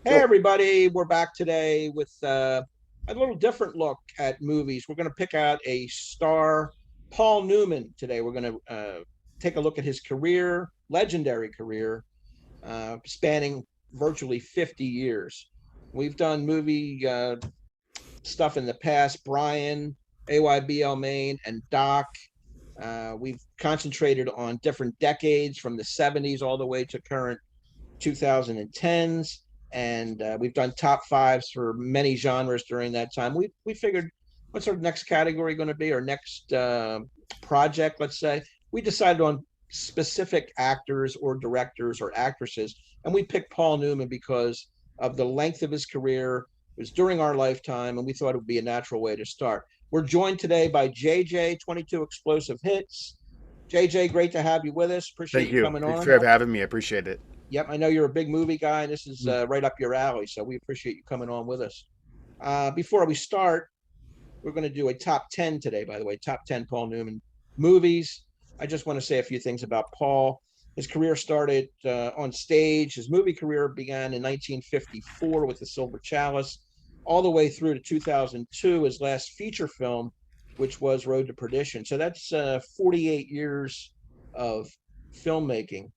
Hey, everybody, we're back today with a little different look at movies. We're going to pick out a star, Paul Newman, today. We're going to take a look at his career, legendary career, spanning virtually 50 years. We've done movie stuff in the past, Brian, AYBL Maine, and Doc. We've concentrated on different decades from the 70s all the way to current 2010s, and we've done top fives for many genres during that time. We figured, what's our next category going to be? Our next project, let's say. We decided on specific actors or directors or actresses, and we picked Paul Newman because of the length of his career. It was during our lifetime, and we thought it would be a natural way to start. We're joined today by JJ, 22 Explosive Hits. JJ, great to have you with us. Appreciate Thank you you. coming Thanks on. for having me. I appreciate it. Yep, I know you're a big movie guy, and this is Mm. right up your alley. So we appreciate you coming on with us. Before we start, we're going to do a top 10 today, by the way, top 10 Paul Newman movies. I just want to say a few things about Paul. His career started on stage. His movie career began in 1954 with The Silver Chalice, all the way through to 2002, his last feature film, which was Road to Perdition. So that's 48 years of filmmaking.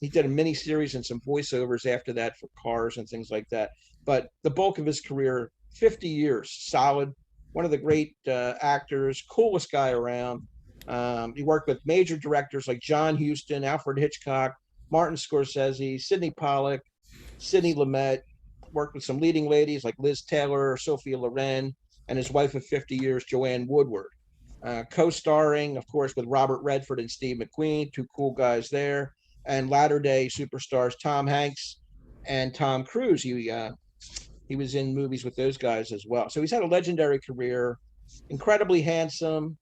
He did a mini series and some voiceovers after that for Cars and things like that. But the bulk of his career, 50 years, solid. One of the great actors, coolest guy around. He worked with major directors like John Huston, Alfred Hitchcock, Martin Scorsese, Sidney Pollack, Sidney Lumet. Worked with some leading ladies like Liz Taylor, Sophia Loren, and his wife of 50 years, Joanne Woodward. Co-starring, of course, with Robert Redford and Steve McQueen, two cool guys there, and latter day superstars Tom Hanks and Tom Cruise. He was in movies with those guys as well. So he's had a legendary career, incredibly handsome.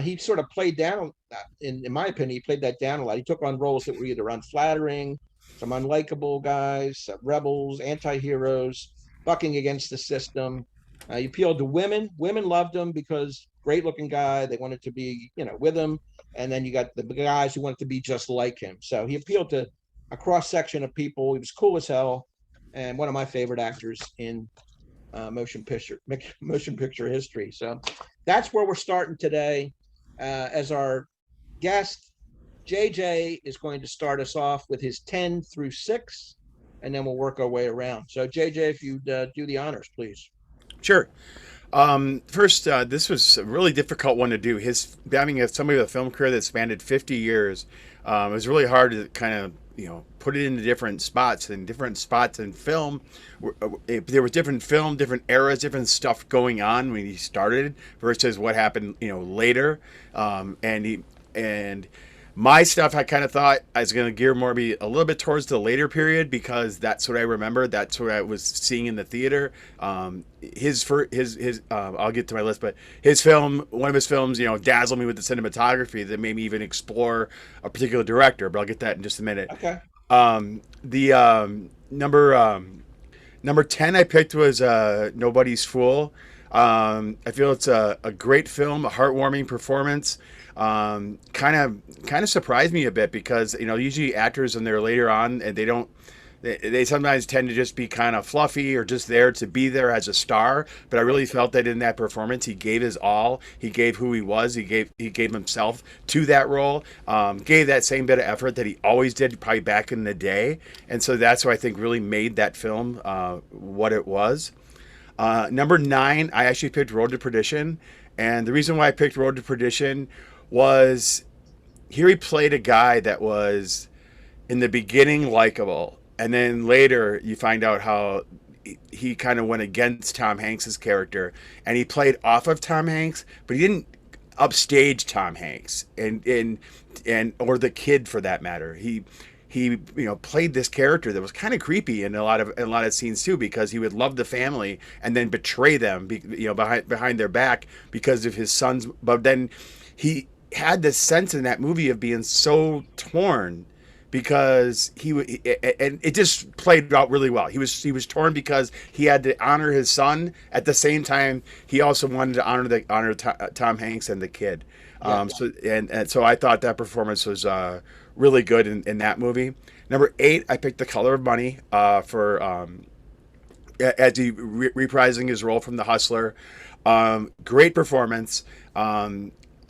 He sort of played down, in my opinion, he played that down a lot. He took on roles that were either unflattering, some unlikable guys, rebels, anti-heroes, bucking against the system. He appealed to women. Women loved him because great looking guy. They wanted to be, with him. And then you got the guys who wanted to be just like him. So he appealed to a cross section of people. He was cool as hell, and one of my favorite actors in motion picture history. So that's where we're starting today. As our guest, JJ is going to start us off with his 10 through 6, and then we'll work our way around. So, JJ, if you'd do the honors, please. Sure. First, this was a really difficult one to do. Having somebody with a film career that spanned 50 years, it was really hard to kind of, put it into different spots. And different spots in film, there was different film, different eras, different stuff going on when he started versus what happened, later. And my stuff, I kind of thought I was going to gear more be a little bit towards the later period because that's what I remember. That's what I was seeing in the theater. I'll get to my list, but one of his films, dazzled me with the cinematography that made me even explore a particular director. But I'll get that in just a minute. Okay. The number 10 I picked was Nobody's Fool. I feel it's a great film, a heartwarming performance. Kind of surprised me a bit because usually actors when they're later on and they sometimes tend to just be kind of fluffy or just there to be there as a star. But I really felt that in that performance he gave his all. He gave who he was. He gave himself to that role. Gave that same bit of effort that he always did probably back in the day. And so that's what I think really made that film what it was. Number 9, I actually picked Road to Perdition. And the reason why I picked Road to Perdition was here he played a guy that was in the beginning likable, and then later you find out how he kind of went against Tom Hanks's character, and he played off of Tom Hanks, but he didn't upstage Tom Hanks and or the kid for that matter. He played this character that was kind of creepy in a lot of scenes too, because he would love the family and then betray them behind their back because of his sons. But then he had this sense in that movie of being so torn because and it just played out really well. He was torn because he had to honor his son at the same time he also wanted to honor Tom Hanks and the kid. Yeah. And so I thought that performance was really good in that movie. Number 8, I picked The Color of Money for as he reprising his role from The Hustler. Great performance.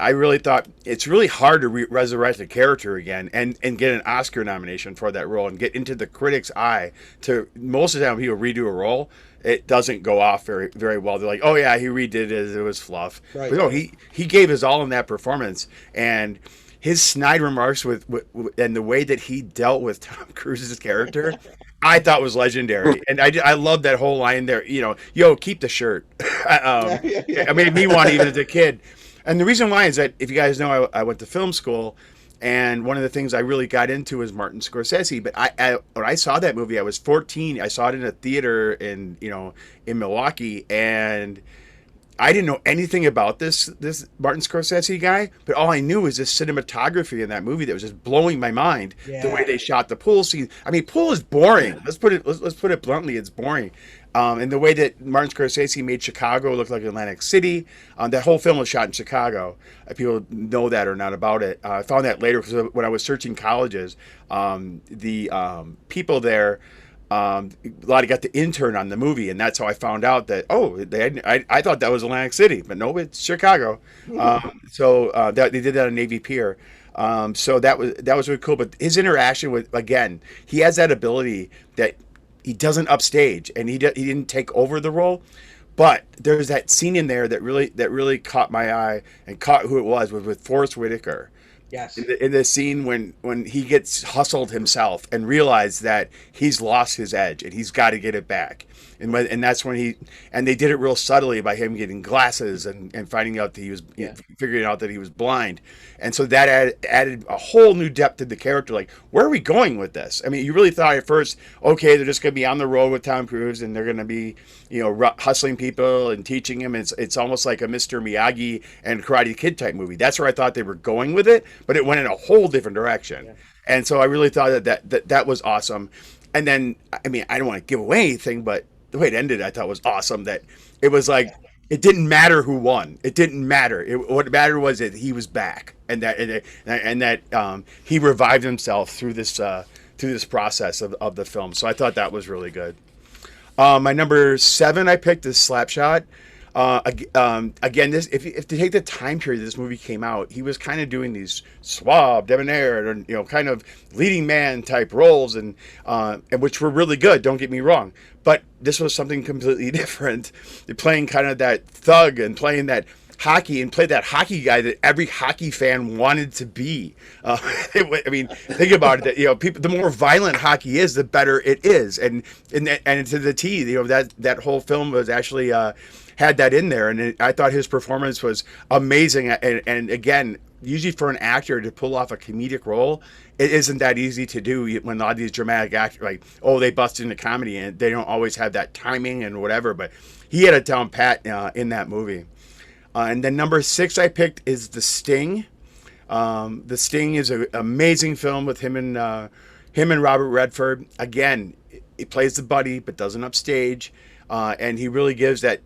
I really thought it's really hard to resurrect a character again and get an Oscar nomination for that role and get into the critics' eye. To most of the time, when people redo a role, it doesn't go off very well. They're like, "Oh yeah, he redid it; was fluff." Right. But no, he gave his all in that performance, and his snide remarks and the way that he dealt with Tom Cruise's character, I thought was legendary. And I love that whole line there. Yo, keep the shirt. Yeah. Yeah. I made me want even as a kid. And the reason why is that if you guys know, I went to film school, and one of the things I really got into was Martin Scorsese. But when I saw that movie, I was 14. I saw it in a theater in Milwaukee, and I didn't know anything about this Martin Scorsese guy, but all I knew was this cinematography in that movie that was just blowing my mind. The way Yeah. they shot the pool scene. I mean, pool is boring. Let's put it bluntly. It's boring. And the way that Martin Scorsese made Chicago look like Atlantic City. That whole film was shot in Chicago. If people know that or not about it. I found that later because when I was searching colleges, the people there. A lot of got the intern on the movie, and that's how I found out that I thought that was Atlantic City, but no, it's Chicago. That they did that on Navy Pier. So that was really cool. But his interaction with, again, he has that ability that he doesn't upstage, and he didn't take over the role. But there's that scene in there that really caught my eye and caught who it was with Forrest Whitaker Yes. in the scene when he gets hustled himself and realized that he's lost his edge and he's got to get it back. And that's when they did it real subtly by him getting glasses and finding out that he was figuring out that he was blind. And so that added a whole new depth to the character. Like, where are we going with this? I mean, you really thought at first, okay, they're just going to be on the road with Tom Cruise and they're going to be, hustling people and teaching him. It's almost like a Mr. Miyagi and Karate Kid type movie. That's where I thought they were going with it, but it went in a whole different direction. Yeah. And so I really thought that was awesome. And then, I mean, I don't want to give away anything, but the way it ended, I thought was awesome. That it was like it didn't matter who won. It didn't matter. What mattered was that he was back, and that he revived himself through this process of the film. So I thought that was really good. My number 7 I picked is Slapshot. Again, this if to take the time period this movie came out, he was kind of doing these suave, debonair, and kind of leading man type roles, and which were really good. Don't get me wrong, but this was something completely different. Playing kind of that thug and playing that hockey and play that hockey guy that every hockey fan wanted to be. I mean, think about it. That people, the more violent hockey is, the better it is, and to the T. That whole film was actually. Had that in there, and I thought his performance was amazing. And again, usually for an actor to pull off a comedic role, it isn't that easy to do when a lot of these dramatic actors, like, they bust into comedy, and they don't always have that timing and whatever, but he had it down pat in that movie. And then number 6 I picked is The Sting. The Sting is an amazing film with him and Robert Redford. Again, he plays the buddy, but doesn't upstage. And he really gives that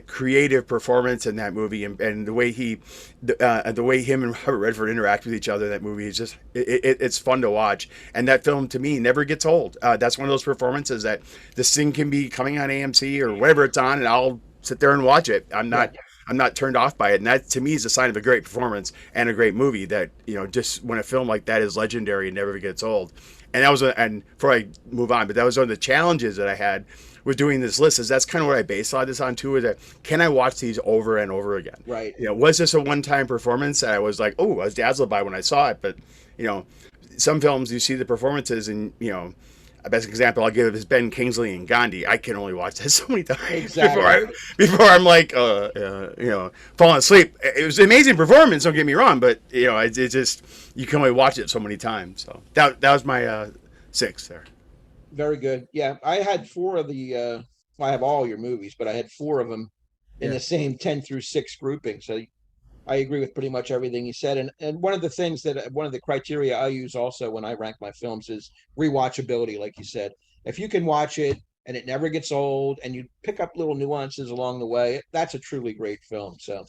creative performance in that movie, and the way the way him and Robert Redford interact with each other in that movie is just it's fun to watch. And that film to me never gets old. That's one of those performances that this thing can be coming on AMC or whatever it's on, and I'll sit there and watch it. I'm not turned off by it, and that to me is a sign of a great performance and a great movie. That just when a film like that is legendary and never gets old. And that was and before I move on, but that was one of the challenges that I had with doing this list. Is that's kind of what I based a lot of this on too. Is that can I watch these over and over again? Right. Was this a one-time performance that I was like, oh, I was dazzled by when I saw it? But some films you see the performances, and a best example I'll give is Ben Kingsley and Gandhi. I can only watch that so many times Exactly. before I'm like, falling asleep. It was an amazing performance. Don't get me wrong, but it's just you can only watch it so many times. So that was my 6 there. Very good. Yeah, I had 4 of the. Well, I have all your movies, but I had 4 of them in Yeah. the same 10 through 6 grouping. So I agree with pretty much everything you said. And one of the things one of the criteria I use also when I rank my films is rewatchability, like you said. If you can watch it and it never gets old, and you pick up little nuances along the way, that's a truly great film. So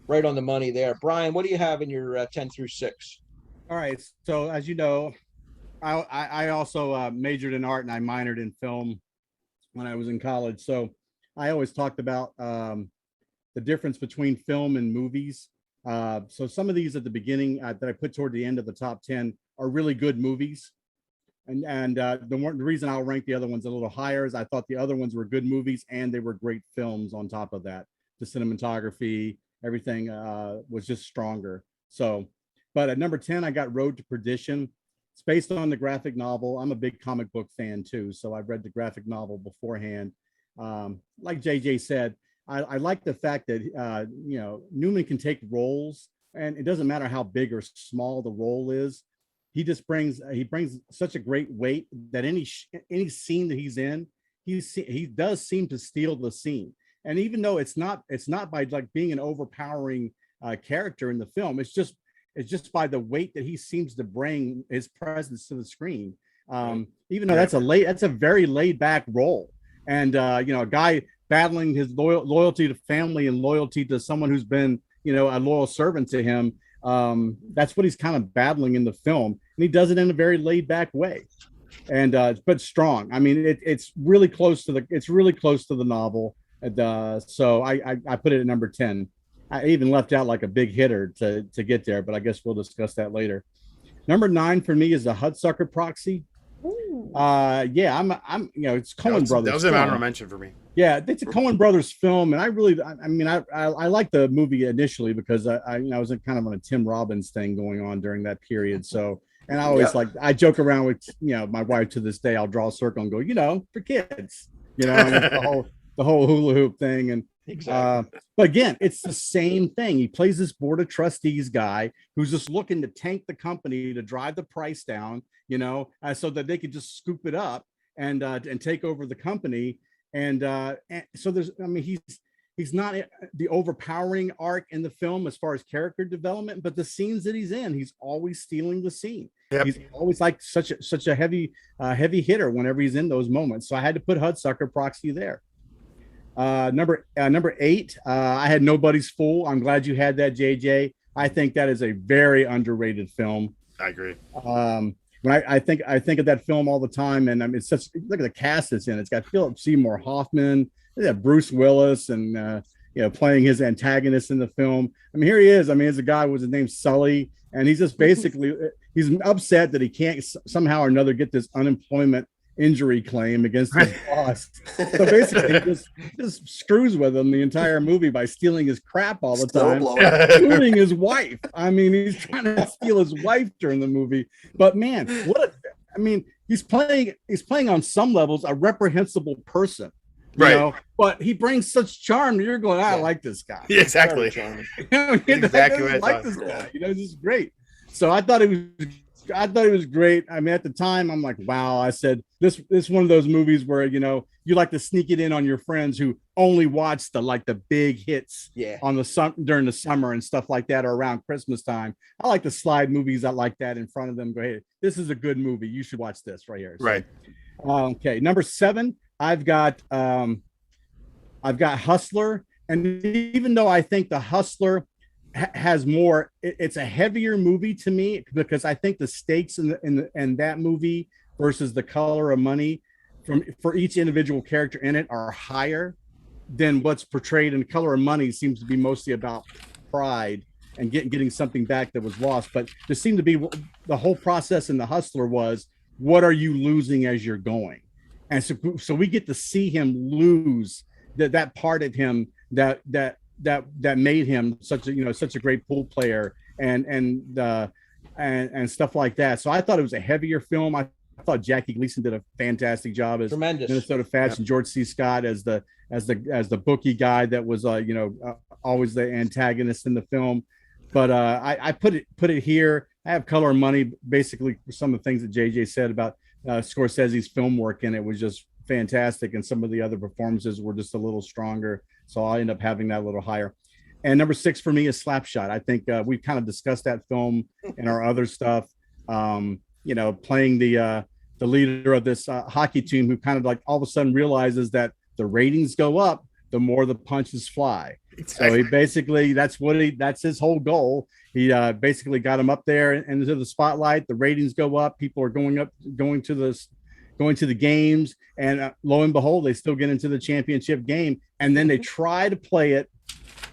right on the money there. Brian, what do you have in your 10 through 6? All right. So as you know, I also majored in art and I minored in film when I was in college. So I always talked about the difference between film and movies. So some of these at the beginning that I put toward the end of the top 10 are really good movies. And the reason I'll rank the other ones a little higher is I thought the other ones were good movies and they were great films on top of that. The cinematography, everything was just stronger. So, but at number 10, I got Road to Perdition. It's based on the graphic novel. I'm a big comic book fan too, so I've read the graphic novel beforehand. Like JJ said, I like the fact that Newman can take roles, and it doesn't matter how big or small the role is. He brings such a great weight that any scene that he's in, he does seem to steal the scene. And even though it's not by like being an overpowering character in the film, it's just by the weight that he seems to bring his presence to the screen. Even though that's a very laid back role, and a guy battling his loyalty to family and loyalty to someone who's been a loyal servant to him. That's what he's kind of battling in the film, and he does it in a very laid back way, and but strong. I mean, it's really close to the novel, and so I put it at number 10. I even left out like a big hitter to get there, but I guess we'll discuss that later. Number 9 for me is the Hudsucker Proxy. Yeah, I'm it's Coen Brothers. That was an honorable mention for me. Yeah, it's a Coen Brothers film, and I like the movie initially because I was kind of on a Tim Robbins thing going on during that period. So, and I always I joke around with my wife to this day. I'll draw a circle and go, for kids, the whole hula hoop thing, and exactly. But again, it's the same thing. He plays this board of trustees guy who's just looking to tank the company to drive the price down, so that they could just scoop it up and take over the company. And so he's not the overpowering arc in the film as far as character development, but the scenes that he's in, he's always stealing the scene. Yep. He's always like such a heavy hitter whenever he's in those moments. So I had to put Hudsucker Proxy there. Number 8, I had Nobody's Fool. I'm glad you had that, JJ. I think that is a very underrated film. I agree. When I think of that film all the time, and it's such, look at the cast that's in it. It's got Philip Seymour Hoffman, Bruce Willis, and playing his antagonist in the film. I mean, here he is. I mean, it's a guy with his name Sully, and he's just basically he's upset that he can't somehow or another get this unemployment injury claim against his boss. So basically he just screws with him the entire movie by stealing his crap all the time, including his wife. I mean, he's trying to steal his wife during the movie. But man, he's playing on some levels a reprehensible person. But he brings such charm. You're going, I like this guy. Yeah, exactly. Exactly what I like this guy. This is great. So I thought it was great. I mean, at the time, I'm like, wow. I said, this is one of those movies where, you like to sneak it in on your friends who only watch the big hits on during the summer and stuff like that, or around Christmas time. I like to slide movies out like that in front of them. Go, hey, this is a good movie. You should watch this right here. So, right. Okay. Number 7, I've got Hustler. And even though I think the Hustler has more, it's a heavier movie to me because I think the stakes in that movie versus The Color of Money for each individual character in it are higher than what's portrayed in Color of Money. Seems to be mostly about pride and getting something back that was lost. But there seemed to be the whole process in The Hustler was, what are you losing as you're going? And so we get to see him lose that part of him that made him such a great pool player and stuff like that. So I thought it was a heavier film. I thought Jackie Gleason did a fantastic job as tremendous Minnesota Fats, and George C. Scott as the bookie guy that was always the antagonist in the film. But I put it here. I have Color of Money basically for some of the things that JJ said about Scorsese's film work, and it was just fantastic, and some of the other performances were just a little stronger, so I'll end up having that a little higher. And number 6 for me is Slapshot. I think we've kind of discussed that film in our other stuff. Playing the leader of this hockey team who kind of like all of a sudden realizes that the ratings go up the more the punches fly. So he basically, that's his whole goal. He basically got him up there and into the spotlight. The ratings go up. People are going to the games, and lo and behold, they still get into the championship game. And then they try to play it.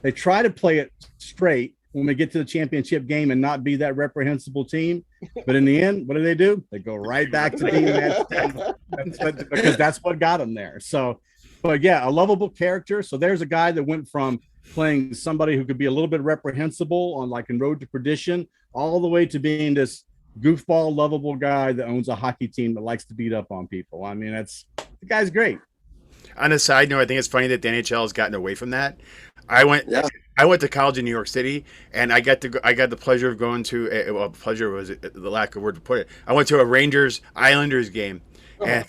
They try to play it straight when we get to the championship game and not be that reprehensible team. But in the end, what do? They go right back to being that because that's what got them there. So, but yeah, a lovable character. So there's a guy that went from playing somebody who could be a little bit reprehensible on like in Road to Perdition, all the way to being this goofball, lovable guy that owns a hockey team that likes to beat up on people. I mean, the guy's great. On a side note, I think it's funny that the NHL has gotten away from that. I went to college in New York City, and I got the pleasure of going to pleasure was the lack of word to put it. I went to a Rangers Islanders game, and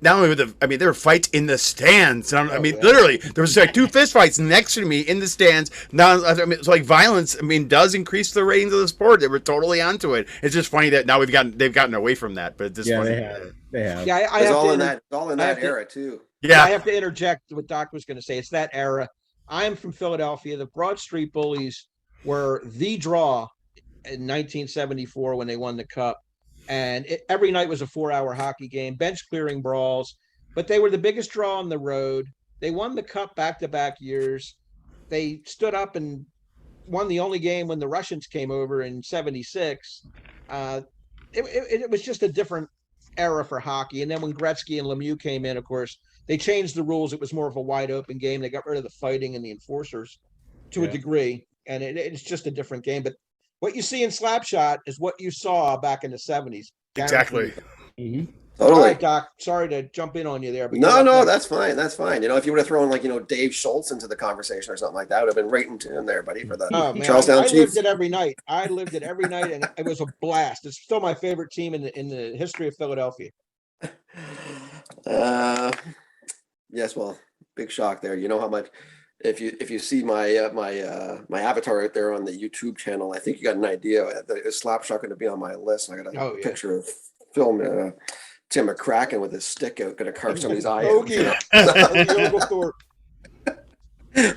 not only there were fights in the stands. Literally, there was like 2 fist fights next to me in the stands. Now, it's like violence. Does increase the ratings of the sport. They were totally onto it. It's just funny that now they've gotten away from that. But it's funny. They have. Yeah, it's all in that era too. Yeah, I have to interject what Doc was going to say. It's that era. I'm from Philadelphia. The Broad Street Bullies were the draw in 1974 when they won the Cup. And every night was a 4-hour hockey game, bench clearing brawls. But they were the biggest draw on the road. They won the Cup back-to-back years. They stood up and won the only game when the Russians came over in 76. It was just a different era for hockey. And then when Gretzky and Lemieux came in, of course, they changed the rules. It was more of a wide open game. They got rid of the fighting and the enforcers to a degree, and it's just a different game. But what you see in Slapshot is what you saw back in the 70s. Exactly. Mm-hmm. Totally. All right, Doc. Sorry to jump in on you there. But no, that's fine. That's fine. If you would have thrown Dave Schultz into the conversation or something like that, I would have been right in there, buddy, for the Charlestown Chiefs. I lived it every night. And it was a blast. It's still my favorite team in the history of Philadelphia. Yes, well, big shock there. You know how much if you see my my avatar out there on the YouTube channel, I think you got an idea. Is Slapshot going to be on my list? I got a picture of film Tim McCracken with his stick out, going to carve somebody's eye out.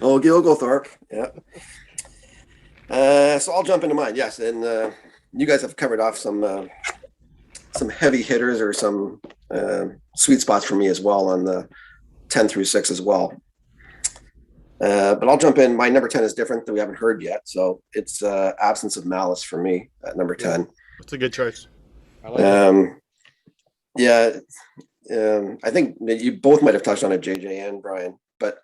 Ogie Oglethorpe. Yeah. So I'll jump into mine. Yes, and you guys have covered off some heavy hitters or some sweet spots for me as well on the 10 through 6 as well. But I'll jump in. My number 10 is different that we haven't heard yet. So it's Absence of Malice for me at number 10. That's a good choice. I like I think that you both might have touched on it, JJ and Brian, but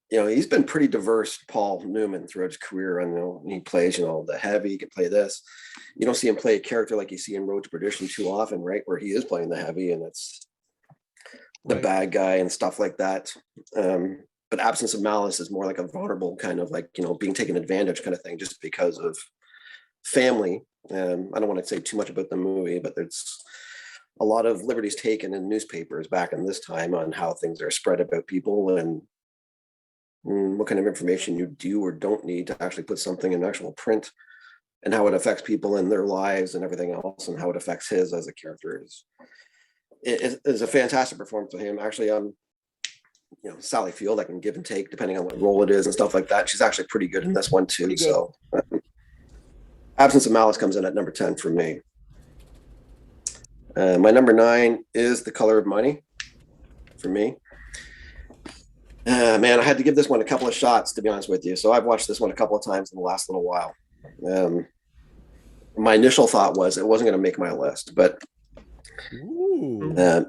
he's been pretty diverse, Paul Newman, throughout his career. And he plays, the heavy, he can play this. You don't see him play a character like you see in Road to Perdition too often, right? Where he is playing the heavy and it's the bad guy and stuff like that. But Absence of Malice is more like a vulnerable kind of like, being taken advantage kind of thing, just because of family. I don't want to say too much about the movie, but there's a lot of liberties taken in newspapers back in this time on how things are spread about people and what kind of information you do or don't need to actually put something in actual print, and how it affects people in their lives and everything else, and how it affects his as a character is a fantastic performance of him. Actually, Sally Field, I can give and take depending on what role it is and stuff like that. She's actually pretty good in this one too. So Absence of Malice comes in at number 10 for me. My number 9 is The Color of Money for me. Man, I had to give this one a couple of shots, to be honest with you. So I've watched this one a couple of times in the last little while. My initial thought was it wasn't going to make my list, but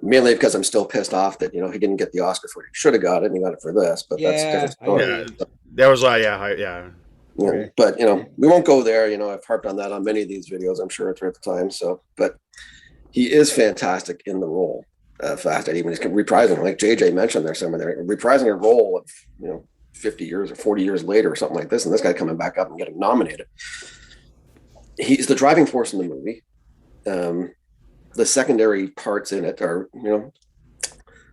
mainly because I'm still pissed off that he didn't get the Oscar for it. He should have got it, and he got it for this. But that's a different story. Yeah, that was yeah. Okay. But we won't go there. I've harped on that on many of these videos, I'm sure, throughout the time. So, but he is fantastic in the role. Fact that even he's reprising, like JJ mentioned there somewhere there, reprising a role of 50 years or 40 years later or something like this, and this guy coming back up and getting nominated. He's the driving force in the movie. The secondary parts in it are,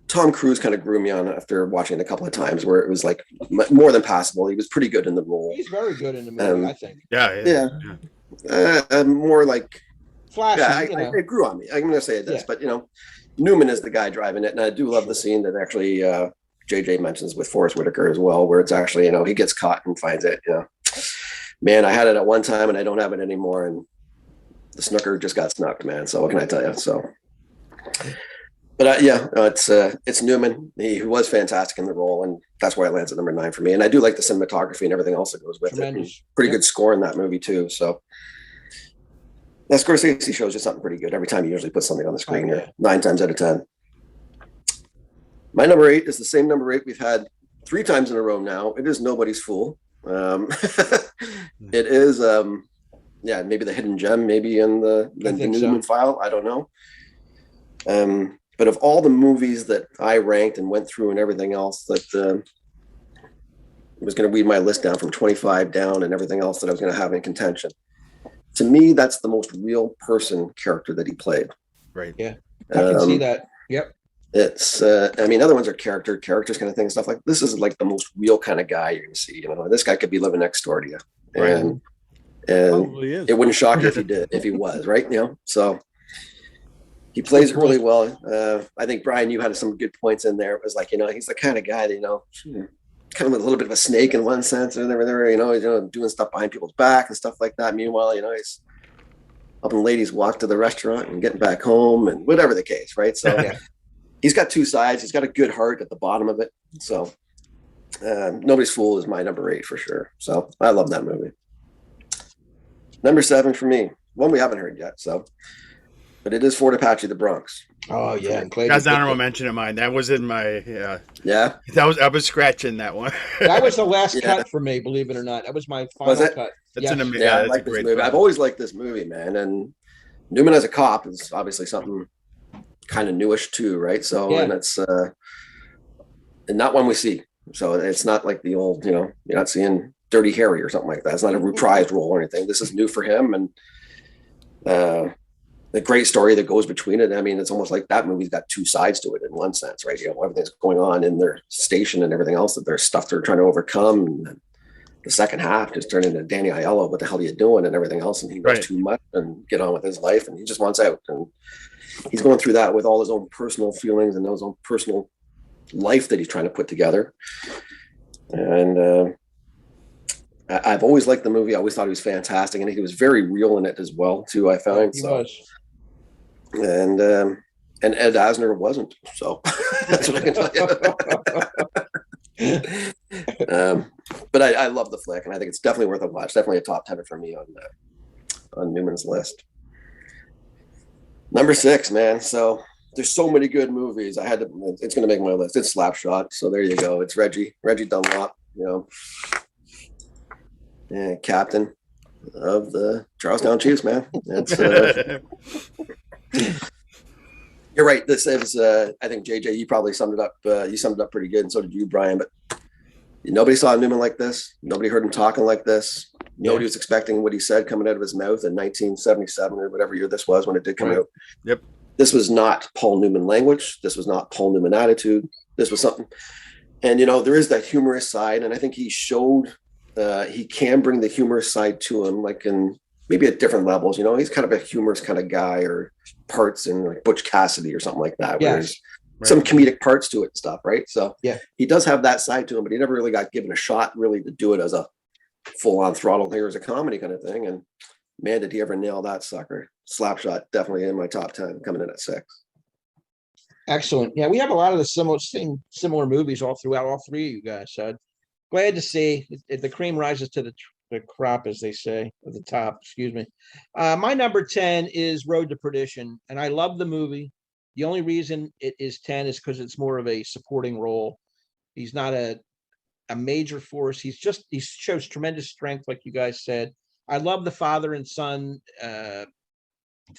Tom Cruise kind of grew me on after watching it a couple of times, where it was like more than passable. He was pretty good in the role. He's very good in the movie, I think. More like flashy. It grew on me. I'm going to say this, but Newman is the guy driving it, and I do love the scene that actually JJ mentions with Forrest Whitaker as well, where it's actually, you know, he gets caught and finds it, you know, man, I had it at one time and I don't have it anymore. And the snooker just got snuck, man. So what can I tell you? So, but it's Newman. He was fantastic in the role, and that's why it lands at number 9 for me. And I do like the cinematography and everything else that goes with it. Pretty good score in that movie too. So that Scorsese shows you something pretty good every time he usually puts something on the screen here, 9 times out of 10. My number 8 is the same number 8 we've had 3 times in a row now. It is Nobody's Fool. It is, maybe the hidden gem, maybe in the Newman file. I don't know. But of all the movies that I ranked and went through and everything else that was going to read my list down from 25 down and everything else that I was going to have in contention. To me, that's the most real person character that he played. Right. Yeah. I can see that. Yep. It's, other ones are characters kind of thing, stuff like this is like the most real kind of guy you're going to see. You know, this guy could be living next door to you. And it wouldn't shock you if he was, right? You know, so he plays it really well. I think, Brian, you had some good points in there. It was like, you know, he's the kind of guy that, you know, kind of a little bit of a snake in one sense, or you know, doing stuff behind people's back and stuff like that. Meanwhile, you know, he's helping ladies walk to the restaurant and getting back home and whatever the case, right? So he's got 2 sides. He's got a good heart at the bottom of it. So Nobody's Fool is my number 8 for sure. So I love that movie. Number 7 for me, one we haven't heard yet. So, but it is Fort Apache, the Bronx. Oh yeah, that's an honorable mention of mine. That was in my yeah. I was scratching that one. That was the last cut for me, believe it or not. That was my final cut. That's yes. I like this movie. I've always liked this movie, man. And Newman as a cop is obviously something kind of newish too, right? So and it's and not one we see. So it's not like the old, you know, you're not seeing Dirty Harry or something like that. It's not a reprised role or anything. This is new for him, and the great story that goes between it. I mean, it's almost like that movie's got 2 sides to it in one sense, right? You know, everything's going on in their station and everything else, that there's stuff they're trying to overcome. And the second half just turned into Danny Aiello, what the hell are you doing, and everything else. And he wants too much and get on with his life, and he just wants out. And he's going through that with all his own personal feelings and his own personal life that he's trying to put together. And I've always liked the movie. I always thought he was fantastic, and he was very real in it as well too, I found. He was. And Ed Asner wasn't, so that's what I can tell you. But I love the flick, and I think it's definitely worth a watch. Definitely a top 10 for me on Newman's list. Number 6, man. So there's so many good movies. It's going to make my list. It's Slapshot. So there you go. It's Reggie Dunlop, you know, and captain of the Charlestown Chiefs, man. It's you're right. This is I think JJ, you probably summed it up. You summed it up pretty good, and so did you, Brian. But nobody saw Newman like this. Nobody heard him talking like this. Nobody was expecting what he said coming out of his mouth in 1977 or whatever year this was when it did come out. Yep. This was not Paul Newman language. This was not Paul Newman attitude. This was something. And, you know, there is that humorous side. And I think he showed he can bring the humorous side to him, like in maybe at different levels. You know, he's kind of a humorous kind of guy, or parts in like Butch Cassidy or something like that. Where there's some comedic parts to it and stuff, right? So he does have that side to him, but he never really got given a shot really to do it as a full-on throttle here as a comedy kind of thing. And man, did he ever nail that sucker. Slapshot, definitely in my top 10, coming in at 6. Excellent. Yeah, we have a lot of the similar movies all throughout, all 3 of you guys. So glad to see the cream rises to the crop, as they say, at the top, excuse me. My number 10 is Road to Perdition, and I love the movie. The only reason it is 10 is because it's more of a supporting role. He's not a major force. He shows tremendous strength, like you guys said. I love the father and son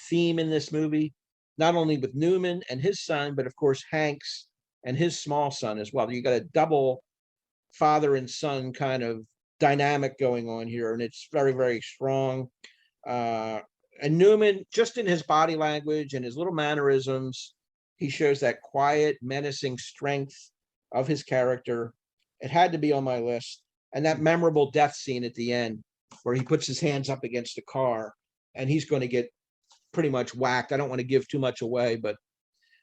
theme in this movie, not only with Newman and his son, but of course Hanks and his small son as well. You got a double father and son kind of dynamic going on here, and it's very, very strong. And Newman, just in his body language and his little mannerisms, he shows that quiet, menacing strength of his character. It had to be on my list. And that memorable death scene at the end, where he puts his hands up against the car and he's going to get pretty much whacked. I don't want to give too much away, but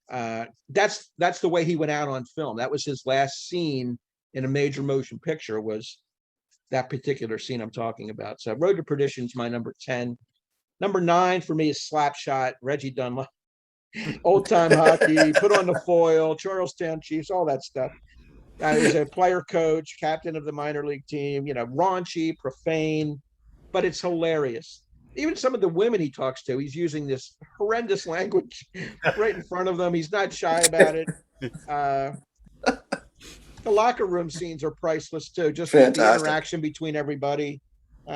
That's the way he went out on film. That was his last scene in a major motion picture, was that particular scene I'm talking about. So Road to Perdition is my number 10. Number 9 for me is Slapshot, Reggie Dunlop, old time hockey, put on the foil, Charlestown Chiefs, all that stuff. He's a player coach, captain of the minor league team, raunchy, profane, but it's hilarious. Even some of the women he talks to, he's using this horrendous language right in front of them. He's not shy about it. The locker room scenes are priceless too. Just the interaction between everybody.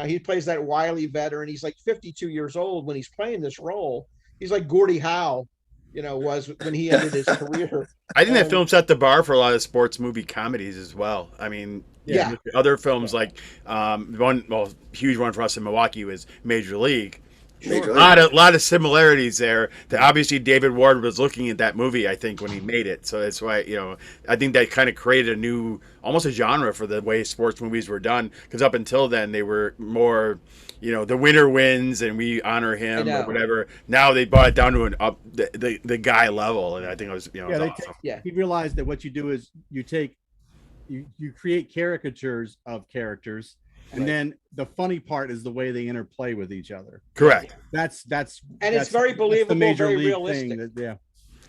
He plays that wily veteran. He's like 52 years old when he's playing this role. He's like Gordie Howe, was when he ended his career. I think that film set the bar for a lot of sports movie comedies as well. I mean, yeah. Other films like huge one for us in Milwaukee was Major League. Sure. A lot of similarities there. That obviously David Ward was looking at that movie, I think, when he made it. So that's why, I think that kind of created almost a genre for the way sports movies were done. Because up until then, they were more, the winner wins and we honor him or whatever. Now they brought it down to the guy level, and I think it was, awesome. He realized that what you do is you create caricatures of characters. And then the funny part is the way they interplay with each other. Correct. That's it's very believable, the major very league realistic. Thing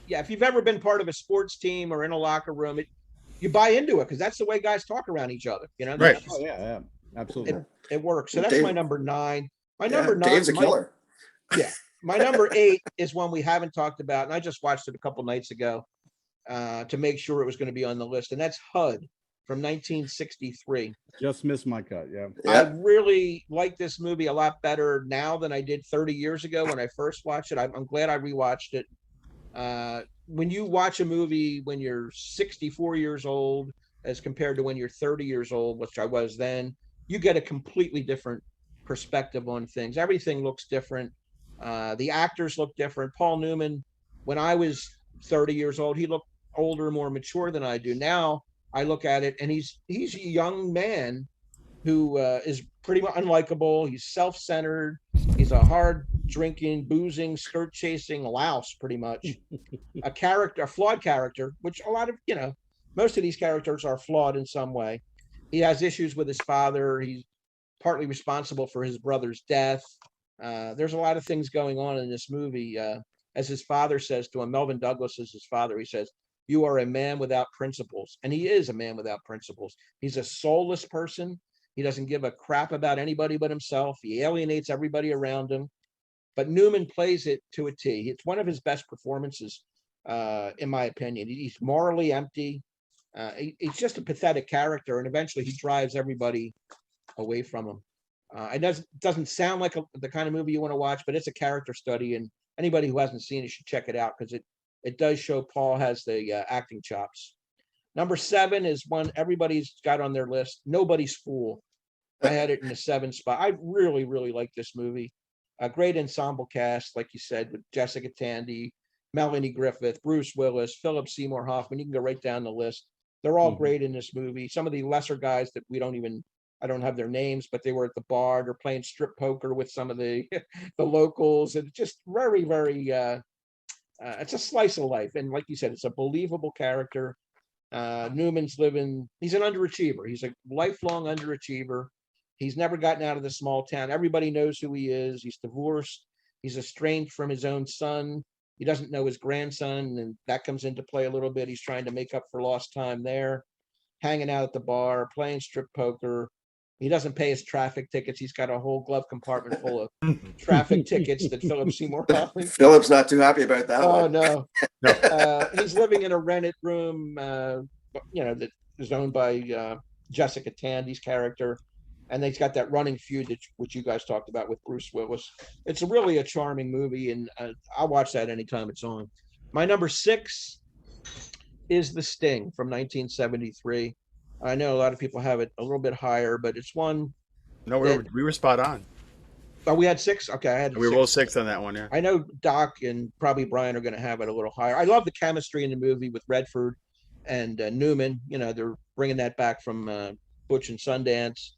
yeah. If you've ever been part of a sports team or in a locker room, you buy into it because that's the way guys talk around each other. Right. Oh yeah, absolutely. It works. So that's my number 9. My number 9. Dave's a killer. My number 8 is one we haven't talked about, and I just watched it a couple nights ago to make sure it was going to be on the list, and that's HUD. From 1963. Just missed my cut. Yeah. I really like this movie a lot better now than I did 30 years ago when I first watched it. I'm glad I rewatched it. When you watch a movie when you're 64 years old as compared to when you're 30 years old, which I was then, you get a completely different perspective on things. Everything looks different. The actors look different. Paul Newman, when I was 30 years old, he looked older, more mature than I do now. I look at it and he's a young man who is pretty much unlikable. He's self-centered. He's a hard drinking, boozing, skirt chasing louse, pretty much. A flawed character, which a lot of, most of these characters are flawed in some way. He has issues with his father. He's partly responsible for his brother's death. There's a lot of things going on in this movie. As his father says to him, Melvin Douglas is his father. He says, "You are a man without principles." And he is a man without principles. He's a soulless person. He doesn't give a crap about anybody but himself. He alienates everybody around him. But Newman plays it to a T. It's one of his best performances, in my opinion. He's morally empty. He's just a pathetic character. And eventually he drives everybody away from him. It doesn't sound like the kind of movie you want to watch, but it's a character study. And anybody who hasn't seen it should check it out because it does show Paul has the acting chops. Number 7 is one everybody's got on their list. Nobody's Fool. I had it in the 7th spot. I really, really like this movie. A great ensemble cast, like you said, with Jessica Tandy, Melanie Griffith, Bruce Willis, Philip Seymour Hoffman. You can go right down the list. They're all great in this movie. Some of the lesser guys that I don't have their names, but they were at the bar. They're playing strip poker with some of the locals. And just very, very, it's a slice of life. And like you said, it's a believable character. Newman's he's an underachiever. He's a lifelong underachiever. He's never gotten out of the small town. Everybody knows who he is. He's divorced. He's estranged from his own son. He doesn't know his grandson, and that comes into play a little bit. He's trying to make up for lost time there, hanging out at the bar, playing strip poker. He doesn't pay his traffic tickets. He's got a whole glove compartment full of traffic tickets that Philip Seymour Hoffman. Philip's not too happy about that one. Oh, no. He's living in a rented room, that is owned by Jessica Tandy's character. And he's got that running feud, which you guys talked about with Bruce Willis. It's really a charming movie, and I'll watch that anytime it's on. My number 6 is The Sting from 1973. I know a lot of people have it a little bit higher, but it's one. No, we were spot on. Oh, we had 6? Okay, I had We were both 6 on that one, yeah. I know Doc and probably Brian are going to have it a little higher. I love the chemistry in the movie with Redford and Newman. They're bringing that back from Butch and Sundance.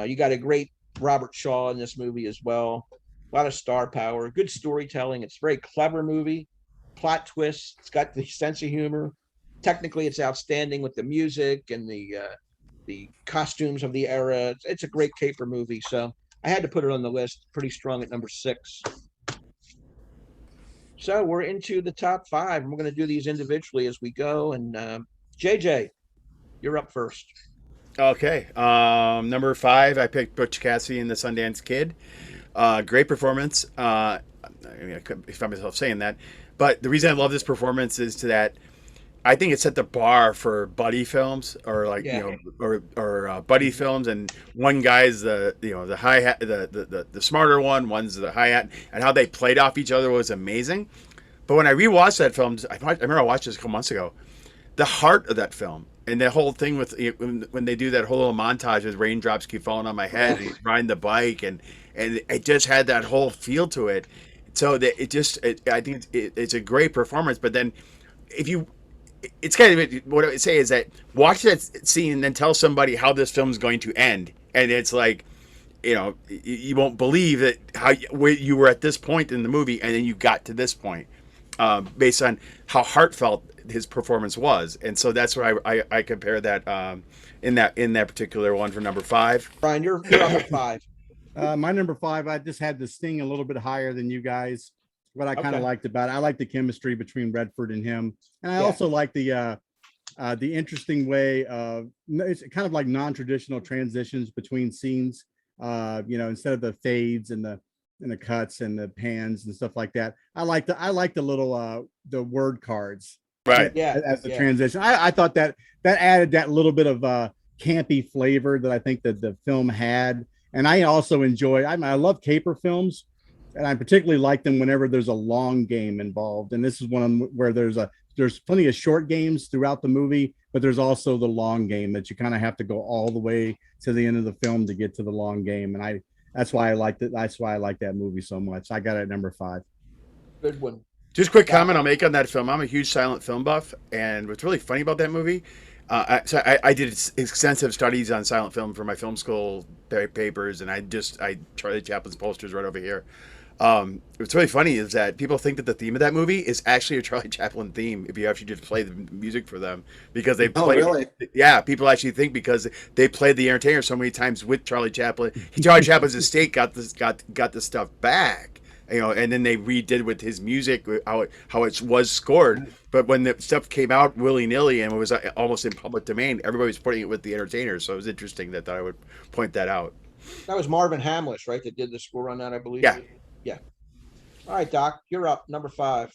You got a great Robert Shaw in this movie as well. A lot of star power, good storytelling. It's a very clever movie, plot twists. It's got the sense of humor. Technically, it's outstanding with the music and the costumes of the era. It's a great caper movie. So I had to put it on the list. Pretty strong at number 6. So we're into the top 5, and we're going to do these individually as we go. And JJ, you're up first. Okay. Number 5, I picked Butch Cassidy and the Sundance Kid. Great performance. I mean, I couldn't find myself saying that, but the reason I love this performance is to that I think it set the bar for buddy films, or like or buddy films, and one guy's the hi hat, the smarter one, one's the hi hat, and how they played off each other was amazing. But when I rewatched that film, I remember I watched this a couple months ago. The heart of that film and the whole thing with when they do that whole little montage with raindrops keep falling on my head, and riding the bike, and it just had that whole feel to it. So that I think it's a great performance. But then it's kind of what I would say is that watch that scene and then tell somebody how this film is going to end, and it's like, you won't believe that where you were at this point in the movie, and then you got to this point, based on how heartfelt his performance was. And so that's where I compare that in that particular one for number 5. Brian, you're up at 5. My number 5, I just had the sting a little bit higher than you guys. What I kind of liked about it, I like the chemistry between Redford and him, and I also like the interesting way of, it's kind of like non-traditional transitions between scenes. Instead of the fades and the cuts and the pans and stuff like that. I like the little the word cards, right? As the transition. I thought that added that little bit of campy flavor that I think that the film had. And I also enjoy. I love caper films, and I particularly like them whenever there's a long game involved. And this is one of them where there's plenty of short games throughout the movie, but there's also the long game that you kind of have to go all the way to the end of the film to get to the long game. And that's why I liked it. That's why I like that movie so much. I got it at number 5. Good one. Just quick comment I'll make on that film. I'm a huge silent film buff, and what's really funny about that movie, I did extensive studies on silent film for my film school papers, and I Charlie Chaplin's posters right over here. What's really funny is that people think that the theme of that movie is actually a Charlie Chaplin theme if you actually just play the music for them, because they play. Really? Yeah, people actually think because they played The Entertainer so many times with Charlie Chaplin. Charlie Chaplin's estate got this stuff back, and then they redid with his music how it was scored. But when the stuff came out willy-nilly and it was almost in public domain, everybody was putting it with The Entertainer. So it was interesting that I would point that out. That was Marvin Hamlish, right? That did the score on that, I believe. Yeah. Yeah. All right, Doc, you're up. Number 5.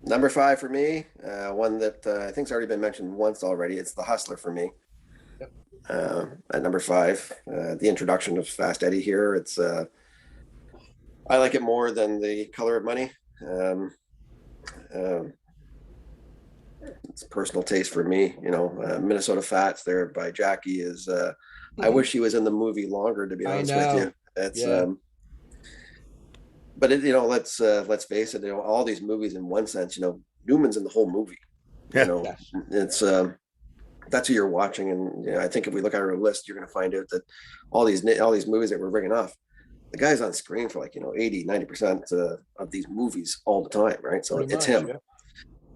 Number 5 for me, one that I think's already been mentioned once already. It's The Hustler for me. Yep. At number 5, the introduction of Fast Eddie here. It's I like it more than The Color of Money. It's personal taste for me. Minnesota Fats there by Jackie is. I wish he was in the movie longer, to be honest with you. It's. But let's face it. All these movies, in one sense, Newman's in the whole movie. It's that's who you're watching, and I think if we look at our list, you're going to find out that all these movies that we're bringing off, the guy's on screen for 80-90% of these movies all the time, right? So it's him.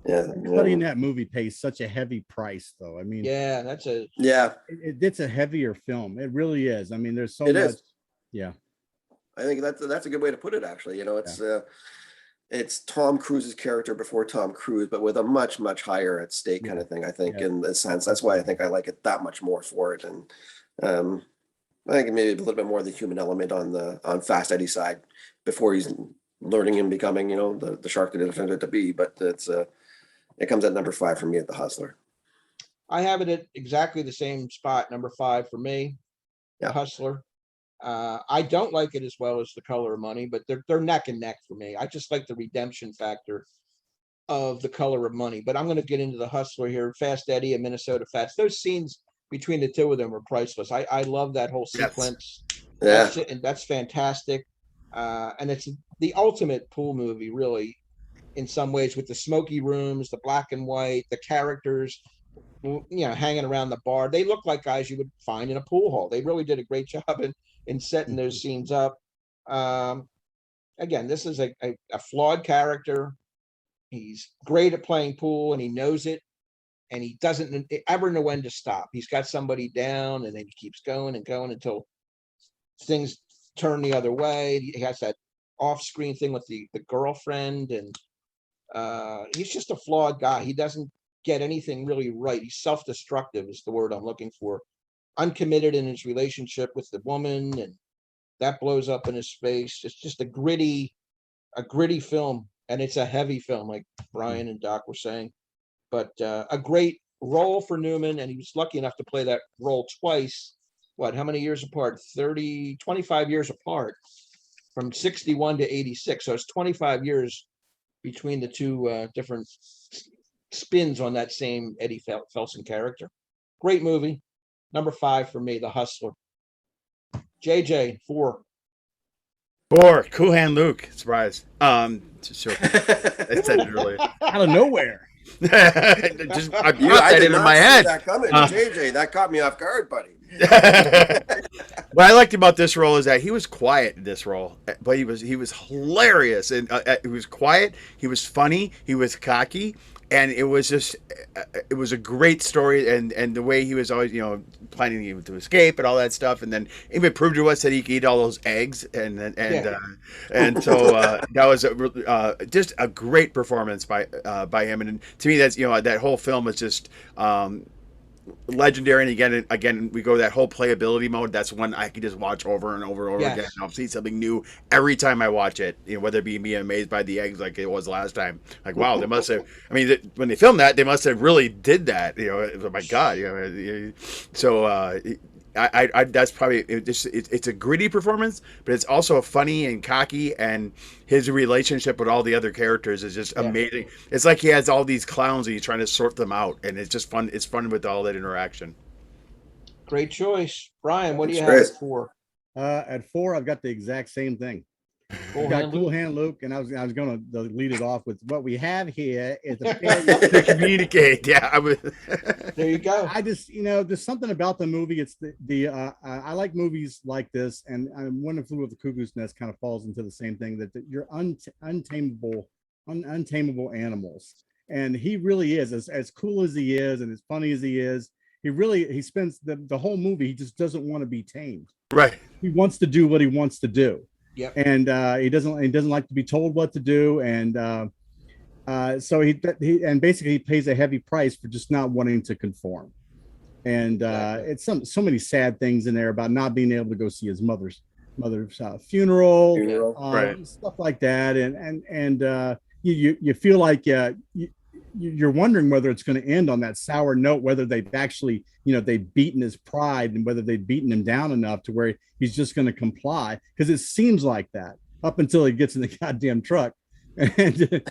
Yeah. Everybody in that movie pays such a heavy price, though. I mean, it's a heavier film. It really is. I mean, there's so much. Yeah. I think that's a good way to put it, actually. It's Tom Cruise's character before Tom Cruise, but with a much, much higher at stake kind of thing, I think, in the sense. That's why I think I like it that much more for it. And I think maybe a little bit more of the human element on Fast Eddie's side before he's learning and becoming, the shark that it intended to be. But it comes at number 5 for me at The Hustler. I have it at exactly the same spot, number 5 for me, The Hustler. I don't like it as well as The Color of Money, but they're neck and neck for me. I just like the redemption factor of The Color of Money. But I'm going to get into The Hustler here. Fast Eddie and Minnesota Fats. Those scenes between the two of them are priceless. I love that whole sequence. That's fantastic. And it's the ultimate pool movie, really, in some ways, with the smoky rooms, the black and white, the characters, hanging around the bar. They look like guys you would find in a pool hall. They really did a great job in setting those scenes up. Again, this is a flawed character. He's great at playing pool, and he knows it, and he doesn't ever know when to stop. He's got somebody down, and then he keeps going and going until things turn the other way. He has that off-screen thing with the girlfriend, and he's just a flawed guy. He doesn't get anything really right. He's self-destructive is the word I'm looking for. Uncommitted in his relationship with the woman, and that blows up in his face. It's just a gritty film, and it's a heavy film, like Brian and Doc were saying. But a great role for Newman, and he was lucky enough to play that role twice. What, how many years apart? 25 years apart, from 61 to 86. So it's 25 years between the two different spins on that same Eddie Felson character. Great movie. Number 5 for me, The Hustler. JJ, 4. 4, Cool Hand Luke. Surprise. Sure. I said it earlier. Out of nowhere. I brought that into my head. That coming, JJ. That caught me off guard, buddy. What I liked about this role is that he was quiet in this role, but he was hilarious, and he was quiet. He was funny. He was cocky, and it was a great story. And the way he was always, planning to escape and all that stuff, and then even proved to us that he could eat all those eggs, and so that was just a great performance by him. And to me, that's that whole film is just. Legendary, and again we go to that whole playability mode. That's one I can just watch over and over and over again. I'll see something new every time I watch it, whether it be me amazed by the eggs like it was last time. Like, wow, they must have, when they filmed that, they must have really did that. Oh my God. So I that's probably it's a gritty performance, but it's also a funny and cocky, and his relationship with all the other characters is just amazing. It's like he has all these clowns and he's trying to sort them out, and it's just fun. It's fun with all that interaction. Great choice, Brian. What do you have at 4? At 4, I've got the exact same thing. Cool Hand Luke, and I was going to lead it off with what we have here is a failure to communicate. Yeah, there you go. I just, there's something about the movie. It's I like movies like this, and One Flew Over the Cuckoo's Nest kind of falls into the same thing, that you're untamable animals, and he really is as cool as he is and as funny as he is. He spends the whole movie. He just doesn't want to be tamed. Right. He wants to do what he wants to do. Yep. And he doesn't like to be told what to do, and so he basically pays a heavy price for just not wanting to conform. And it's so many sad things in there about not being able to go see his mother's funeral, right. Stuff like that, and you feel like you're wondering whether it's going to end on that sour note, whether they've actually, they've beaten his pride, and whether they've beaten him down enough to where he's just going to comply. Because it seems like that up until he gets in the goddamn truck and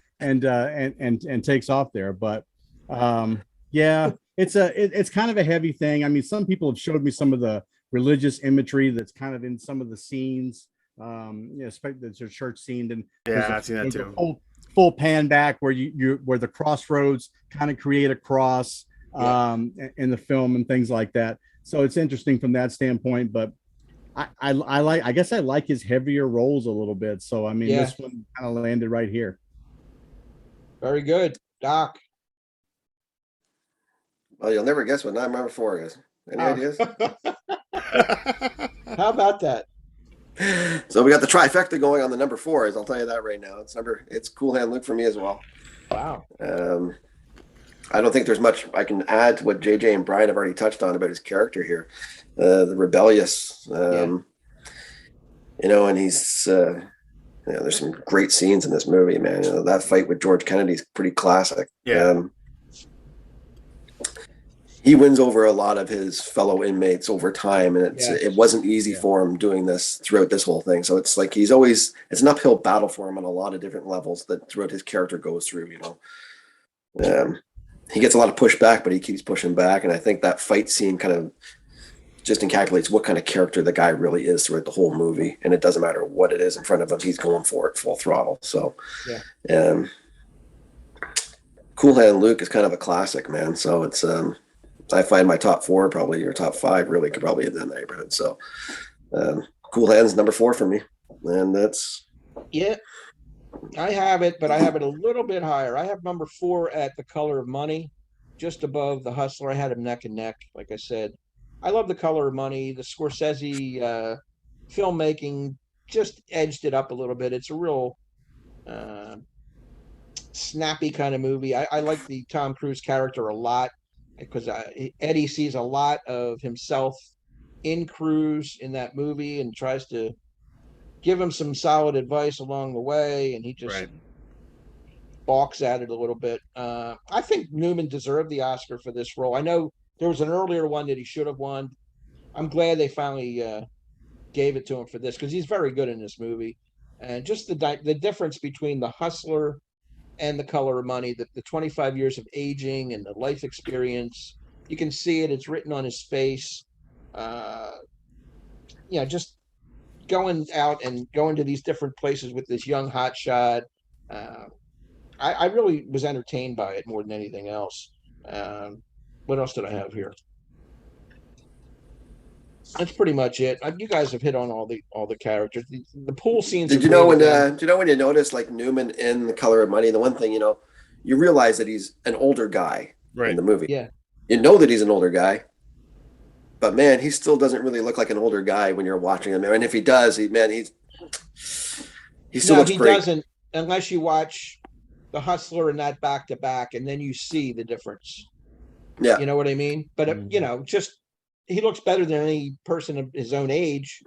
takes off there. But it's kind of a heavy thing. Some people have showed me some of the religious imagery that's kind of in some of the scenes, especially the church scene. And I've seen that too. Full pan back where where the crossroads kind of create a cross in the film and things like that. So it's interesting from that standpoint, but I guess I like his heavier roles a little bit. So this one kind of landed right here. Very good, Doc. Well, you'll never guess what number 4 is. Any ideas? How about that? So we got the trifecta going on the number 4s. I'll tell you that right now. It's Cool Hand Luke for me as well. Wow. I don't think there's much I can add to what JJ and Brian have already touched on about his character here. The rebellious, and he's, there's some great scenes in this movie, man. That fight with George Kennedy is pretty classic. Yeah. He wins over a lot of his fellow inmates over time, and it wasn't easy for him doing this throughout this whole thing. So it's like it's an uphill battle for him on a lot of different levels that throughout his character goes through. He gets a lot of pushback, but he keeps pushing back, and I think that fight scene kind of just encapsulates what kind of character the guy really is throughout the whole movie. And it doesn't matter what it is in front of him; he's going for it full throttle. So, Cool Hand Luke is kind of a classic, man. So it's I find my top 4, probably your top 5, really could probably in that neighborhood. So, Cool Hand's number 4 for me, and that's I have it, but I have it a little bit higher. I have number 4 at The Color of Money, just above The Hustler. I had him neck and neck, like I said. I love The Color of Money. The Scorsese filmmaking just edged it up a little bit. It's a real uh, snappy kind of movie. I like the Tom Cruise character a lot because Eddie sees a lot of himself in Cruise in that movie and tries to give him some solid advice along the way, and he just Right. balks at it a little bit. I think Newman deserved the Oscar for this role. I know there was an earlier one that he should have won. I'm glad they finally gave it to him for this because he's very good in this movie. And just the difference between The Hustler and The Color of Money, the 25 years of aging and the life experience, you can see it. It's written on his face. Just going out and going to these different places with this young hotshot. I really was entertained by it more than anything else. What else did I have here? That's pretty much it. You guys have hit on all the characters. The pool scenes. Did you know when? Do you know when you notice like Newman in The Color of Money? The one thing you realize that he's an older guy in the movie. Yeah, you know that he's an older guy, but man, he still doesn't really look like an older guy when you're watching him. And if he does, he still looks great. Doesn't unless you watch The Hustler and that back to back, and then you see the difference. Yeah, you know what I mean. But just he looks better than any person of his own age.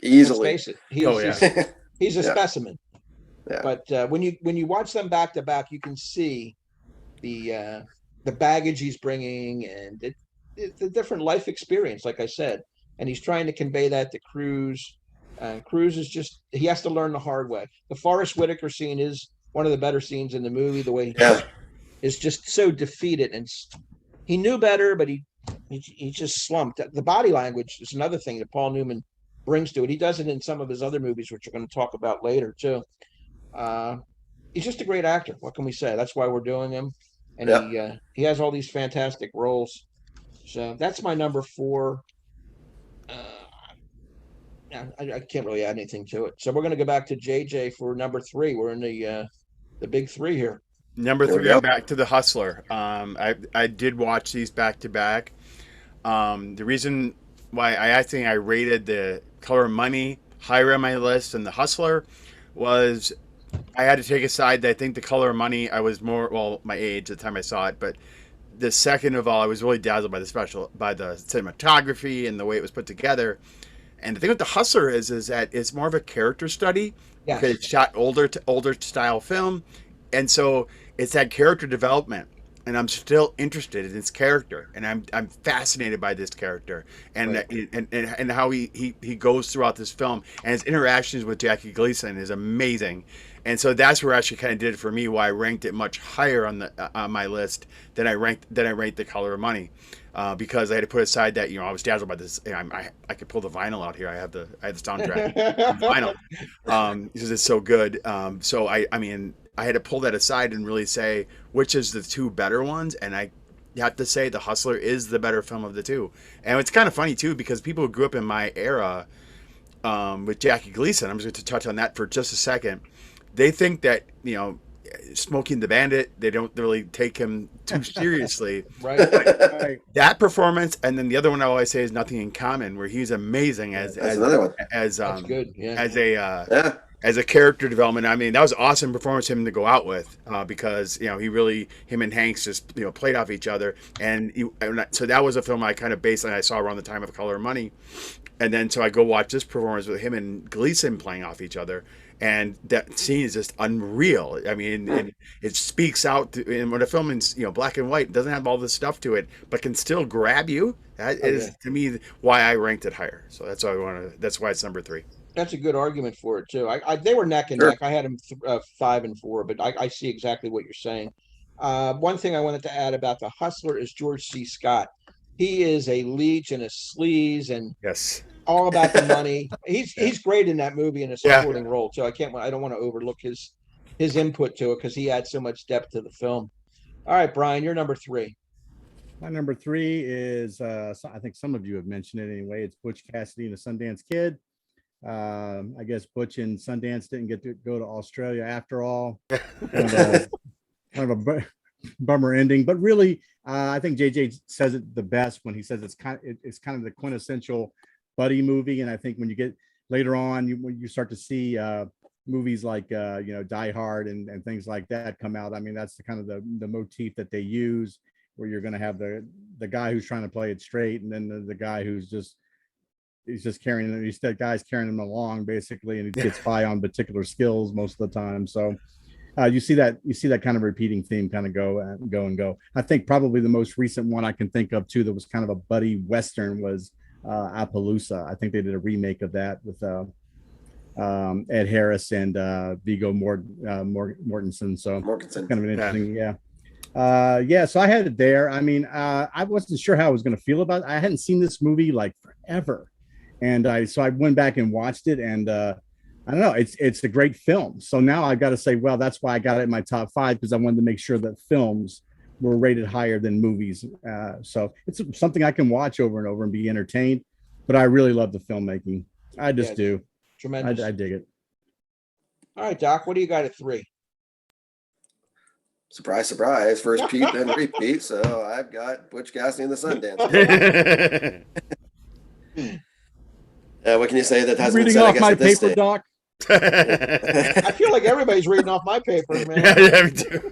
Easily. Let's face it. He's a specimen. Yeah. But when you watch them back to back, you can see the baggage he's bringing and the different life experience, like I said. And he's trying to convey that to Cruise. Cruise is he has to learn the hard way. The Forrest Whitaker scene is one of the better scenes in the movie. The way he is just so defeated, and he knew better, but he just slumped. The body language is another thing that Paul Newman brings to it. He does it in some of his other movies, which we're going to talk about later too. He's just a great actor. What can we say? That's why we're doing him, and he has all these fantastic roles. So that's my number 4. I can't really add anything to it. So we're going to go back to JJ for number 3. We're in the big 3 here. Number 3, I'm back to The Hustler. I did watch these back to back. The reason why I think I rated The Color of Money higher on my list than The Hustler was I had to take a side that I think The Color of Money, I was my age at the time I saw it, but the second of all, I was really dazzled by the cinematography and the way it was put together. And the thing with The Hustler is that it's more of a character study. Yes. Because it's shot older style film. And so it's that character development, and I'm still interested in his character, and I'm fascinated by this character, and and how he goes throughout this film, and his interactions with Jackie Gleason is amazing, and so that's where actually kind of did it for me. Why I ranked it much higher on my list than I ranked The Color of Money, because I had to put aside that I was dazzled by this. I could pull the vinyl out here. I have the soundtrack vinyl because it's so good. So I had to pull that aside and really say which is the 2 better ones, and I have to say The Hustler is the better film of the 2. And it's kind of funny too because people who grew up in my era with Jackie Gleason, I'm just going to touch on that for just a second. They think that Smokey and the Bandit, they don't really take him too seriously. Right. That performance, and then the other one I always say is Nothing in Common, where he's amazing as another one. That's good. Yeah. As a character development. I mean, that was an awesome performance for him to go out with because him and Hanks just played off each other, and so that was a film I kind of based on. I saw around the time of Color of Money, and then so I go watch this performance with him and Gleason playing off each other. And that scene is just unreal. I mean, and it speaks out. And when a film is black and white, it doesn't have all this stuff to it, but can still grab you. That is to me why I ranked it higher. So that's why That's why it's number 3. That's a good argument for it too. They were neck and neck. I had them 5 and 4, but I see exactly what you're saying. One thing I wanted to add about The Hustler is George C. Scott. He is a leech and a sleaze, and all about the money. He's great in that movie in a supporting role too. I don't want to overlook his input to it because he adds so much depth to the film. All right, Brian, you're number 3. My number 3 is I think some of you have mentioned it anyway. It's Butch Cassidy and the Sundance Kid. I guess Butch and Sundance didn't get to go to Australia after all. Kind of a bummer ending, but really, I think JJ says it the best when he says it's kind of the quintessential buddy movie. And I think when you get later on, when you start to see movies like Die Hard and things like that come out, I mean, that's the kind of the motif that they use, where you're going to have the guy who's trying to play it straight, and then the guy who's just carrying it. That guy's carrying him along basically, and he gets by on particular skills most of the time. So you see that kind of repeating theme kind of go. I think probably the most recent one I can think of too that was kind of a buddy western was Appaloosa. I think they did a remake of that with Ed Harris and Viggo Mortensen. So Mortensen. Kind of an interesting, yeah. So I had it there. I mean, I wasn't sure how I was going to feel about it. I hadn't seen this movie like forever, and I went back and watched it, and I don't know, it's a great film. So now I've got to say, well, that's why I got it in my top 5, because I wanted to make sure that films were rated higher than movies. So it's something I can watch over and over and be entertained. But I really love the filmmaking. I just do. Tremendous. I dig it. All right, Doc, what do you got at 3? Surprise, surprise. First Pete, then repeat. So I've got Butch Cassidy and the Sundance. What can you say that hasn't Reading been said, off my paper, Doc. I feel like everybody's reading off my paper, man. Yeah, me too.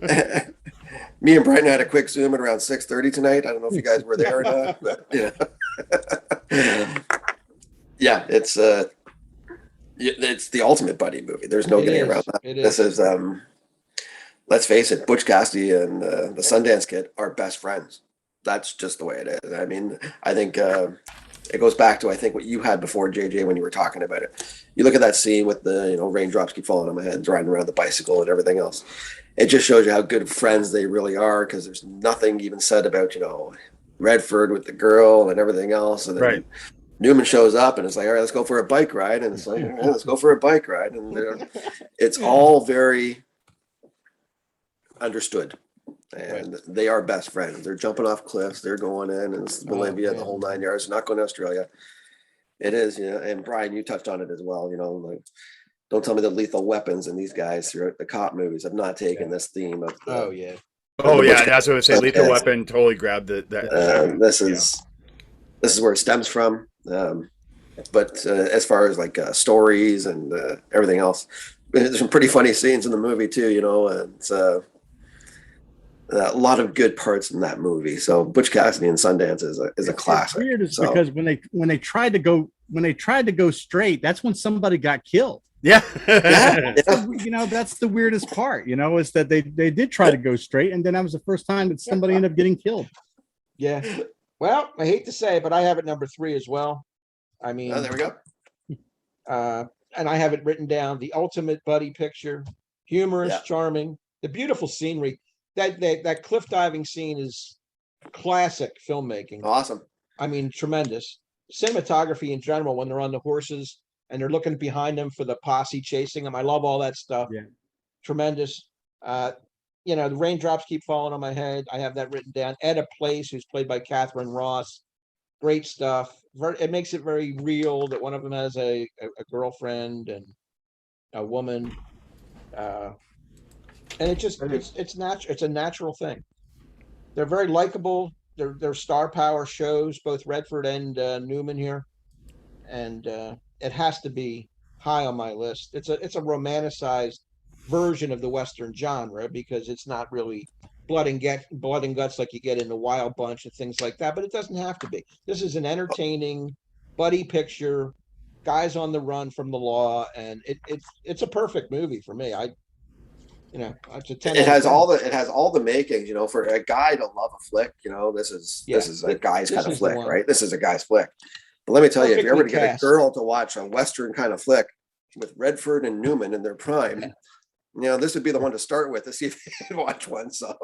Me and Brian had a quick Zoom at around 6:30 tonight. I don't know if you guys were there or not, but yeah, it's the ultimate buddy movie. There's no getting around that. This is let's face it, Butch Cassidy and the Sundance Kid are best friends. That's just the way it is. I mean, I think it goes back to, I think, what you had before, JJ, when you were talking about it. You look at that scene with the, raindrops keep falling on my head, riding around the bicycle and everything else. It just shows you how good friends they really are, because there's nothing even said about, Redford with the girl and everything else. And then right. Newman shows up and it's like, all right, let's go for a bike ride. And it's like, all right, let's go for a bike ride. And it's all very understood. And they are best friends. They're jumping off cliffs. They're going in, and it's Bolivia, the whole 9 yards. They're not going to Australia. It is, and Brian, you touched on it as well. Like, don't tell me the lethal weapons and these guys throughout the cop movies have not taken this theme of. That's what I was saying. Lethal Weapon totally grabbed that. This is where it stems from. But as far as like stories and everything else, there's some pretty funny scenes in the movie too. And it's a lot of good parts in that movie. So Butch Cassidy and Sundance is a classic. It's weird because when they tried to go straight, that's when somebody got killed. Yeah. That's the weirdest part, is that they did try to go straight, and then that was the first time that somebody ended up getting killed. Yeah. Well, I hate to say it, but I have it number 3 as well. I mean, there we go. And I have it written down: the ultimate buddy picture, humorous, charming, the beautiful scenery. That cliff diving scene is classic filmmaking. Awesome. I mean, tremendous cinematography in general when they're on the horses and they're looking behind them for the posse chasing them. I love all that stuff. Yeah. Tremendous. The raindrops keep falling on my head. I have that written down. Etta Place, who's played by Catherine Ross. Great stuff. It makes it very real that one of them has a girlfriend and a woman. And it's natural. It's a natural thing. They're very likable. Their star power shows, both Redford and Newman here, and it has to be high on my list. It's a romanticized version of the Western genre, because it's not really blood and guts like you get in the Wild Bunch and things like that. But it doesn't have to be. This is an entertaining buddy picture, guys on the run from the law, and it's a perfect movie for me. It's a 10. It has all the makings, for a guy to love a flick. This is a guy's kind of flick, right? This is a guy's flick. But let me tell you, if you're ever to get a girl to watch a Western kind of flick with Redford and Newman in their prime, this would be the one to start with to see if they can watch one. So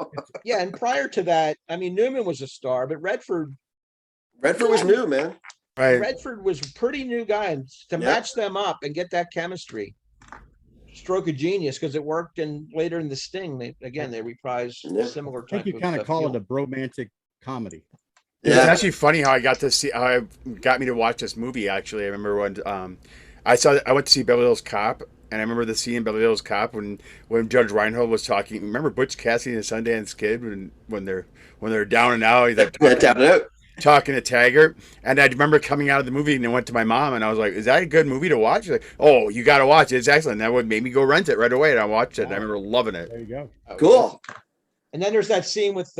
yeah, and prior to that, I mean, Newman was a star, but Redford was new, man. Right. Redford was a pretty new guy, and to match them up and get that chemistry. Stroke of genius, because it worked. And later in The Sting, they reprise similar type. I think you kind of call it a bromantic comedy. Yeah. It's actually funny how I got me to watch this movie. Actually, I remember when I went to see Beverly Hills Cop, and I remember the scene in Beverly Hills Cop when Judge Reinhold was talking. Remember Butch Cassidy and the Sundance Kid when they're down and out. He's like Down and out. talking to Taggart, and I remember coming out of the movie and I went to my mom and I was like, "Is that a good movie to watch?" She's like, "Oh, you got to watch it. It's excellent." That would make me go rent it right away, and I watched it. And I remember loving it. There you go. Cool. And then there's that scene with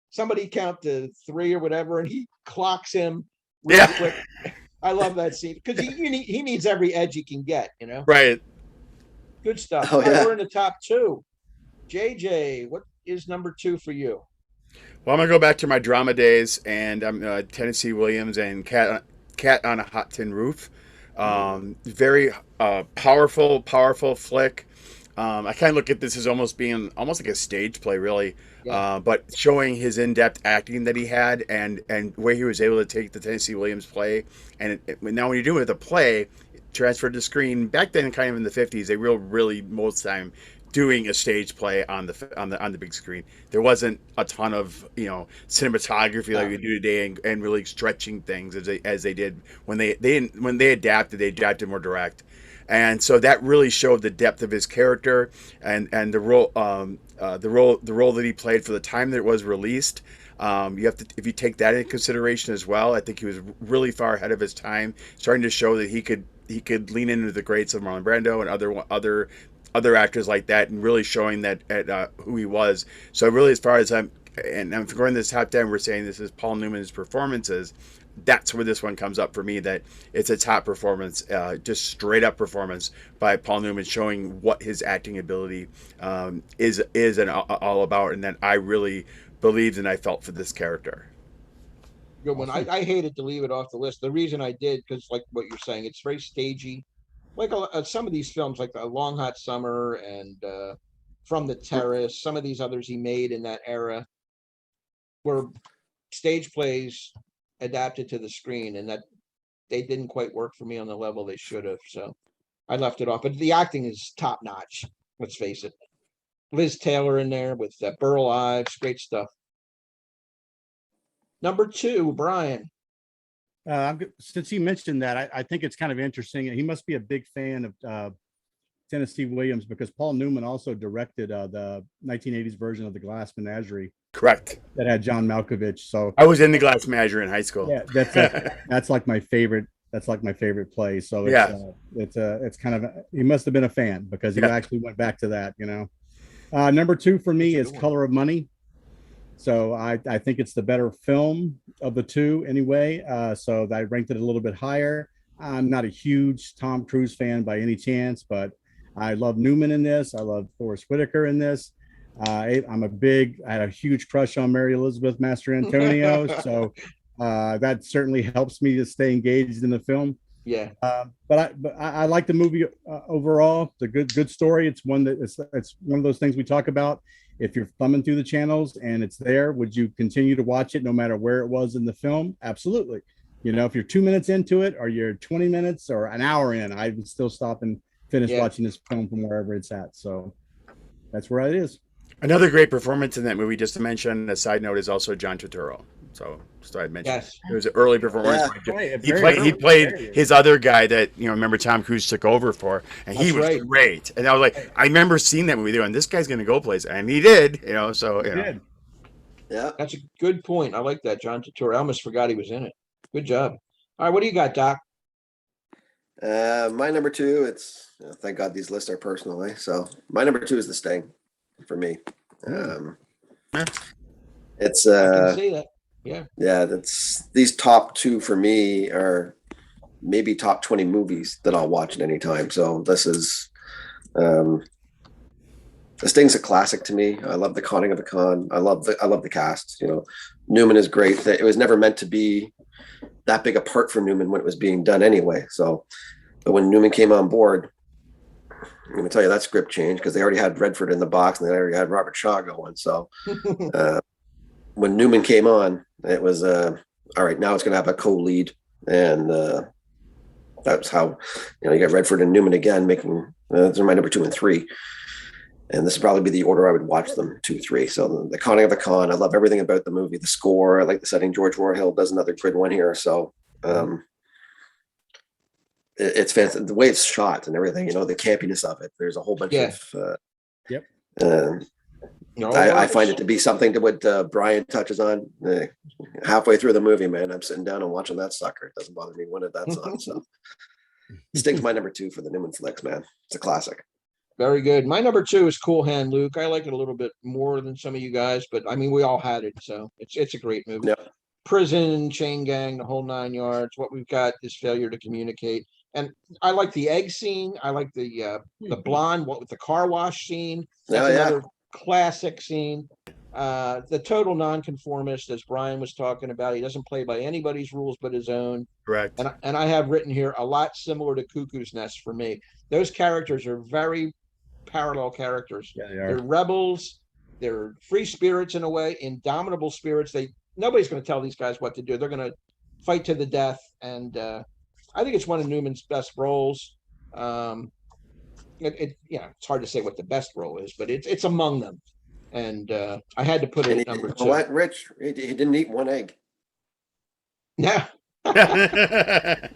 somebody count to 3 or whatever, and he clocks him real quick. I love that scene because he needs every edge he can get, you know. Right. Good stuff. Oh, yeah. We're in the top 2. JJ, what is number 2 for you? Well, I'm gonna go back to my drama days, and I'm Tennessee Williams and Cat on a Hot Tin Roof. Very powerful flick. I kind of look at this as almost like a stage play, really. Yeah. But showing his in-depth acting that he had, and where he was able to take the Tennessee Williams play, and now when you're doing it with a play, transferred to screen. Back then, kind of in the 50s, they really most of the time doing a stage play on the big screen. There wasn't a ton of cinematography like we do today, and really stretching things as they did when they adapted more direct. And so that really showed the depth of his character and the role that he played for the time that it was released. You have to, if you take that into consideration as well, I think he was really far ahead of his time, starting to show that he could lean into the greats of Marlon Brando and other actors like that, and really showing that who he was. So really, as far as I'm going this top 10, we're saying this is Paul Newman's performances. That's where this one comes up for me, that it's a top performance, just straight up performance by Paul Newman, showing what his acting ability is all about, and that I really believed and I felt for this character. Good one. I hated to leave it off the list. The reason I did, because like what you're saying, it's very stagey. Like some of these films, like A Long Hot Summer and From the Terrace, some of these others he made in that era were stage plays adapted to the screen, and that they didn't quite work for me on the level they should have. So I left it off. But the acting is top notch. Let's face it. Liz Taylor in there with Burl Ives, great stuff. Number 2, Brian. Since he mentioned that, I think it's kind of interesting. He must be a big fan of Tennessee Williams, because Paul Newman also directed the 1980s version of The Glass Menagerie. Correct. That had John Malkovich. So I was in The Glass Menagerie in high school. Yeah, that's like my favorite. That's like my favorite play. So it's kind of, he must have been a fan, because he actually went back to that. Number 2 for me is Color of Money. So I think it's the better film of the 2 anyway. So I ranked it a little bit higher. I'm not a huge Tom Cruise fan by any chance, but I love Newman in this. I love Forrest Whitaker in this. I had a huge crush on Mary Elizabeth Mastrantonio. So that certainly helps me to stay engaged in the film. Yeah. But I like the movie overall. It's a good story. It's one that it's one of those things we talk about. If you're thumbing through the channels and it's there, would you continue to watch it no matter where it was in the film? Absolutely. If you're 2 minutes into it, or you're 20 minutes or an hour in, I would still stop and finish watching this film from wherever it's at. So that's where it is. Another great performance in that movie, just to mention, a side note, is also John Turturro. So I'd mention it was an early performance. Yeah. He played his other guy that remember Tom Cruise took over for, and he was great. And I was like, I remember seeing that movie there, and this guy's going to go places, and he did. So He did. Yeah, that's a good point. I like that, John Turturro. I almost forgot he was in it. Good job. All right, what do you got, Doc? my number 2. It's thank God these lists are personal. So my number 2 is The Sting for me. It's I can see that. Yeah. That's these top 2 for me are maybe top 20 movies that I'll watch at any time. So this is The Sting's a classic to me. I love The Conning of the Con. I love the cast. Newman is great. It was never meant to be that big a part for Newman when it was being done anyway. So, but when Newman came on board, I'm going to tell you that script changed, because they already had Redford in the box and they already had Robert Shaw going. So when Newman came on, it was all right. Now it's going to have a co-lead, and that's how you got Redford and Newman again making. Those are my number 2 and 3, and this would probably be the order I would watch them, 2, 3. So the Conning of the Con, I love everything about the movie. The score, I like the setting. George Warhill does another good one here. So it's fancy. The way it's shot and everything, the campiness of it. There's a whole bunch Yeah. of. Yep. I find it to be something to what Brian touches on. Halfway through the movie, man, I'm sitting down and watching that sucker. It doesn't bother me when that's on. So Sting's my number 2 for the Newman flicks, man. It's a classic. Very good. My number 2 is Cool Hand Luke. I like it a little bit more than some of you guys, but I mean, we all had it, so it's a great movie. Yeah. Prison, chain gang, the whole 9 yards. What we've got is failure to communicate, and I like the egg scene. I like the blonde with the car wash scene. That's another classic scene. The total nonconformist, as Brian was talking about, he doesn't play by anybody's rules but his own. Correct. And I have written here a lot similar to Cuckoo's Nest for me. Those characters are very parallel characters. Yeah, they They're are. rebels. They're free spirits in a way, indomitable spirits. Nobody's going to tell these guys what to do. They're going to fight to the death. And I think it's one of Newman's best roles. It's hard to say what the best role is, but it's among them. And I had to put it at number 2. What, Rich? He didn't eat one egg. Yeah. I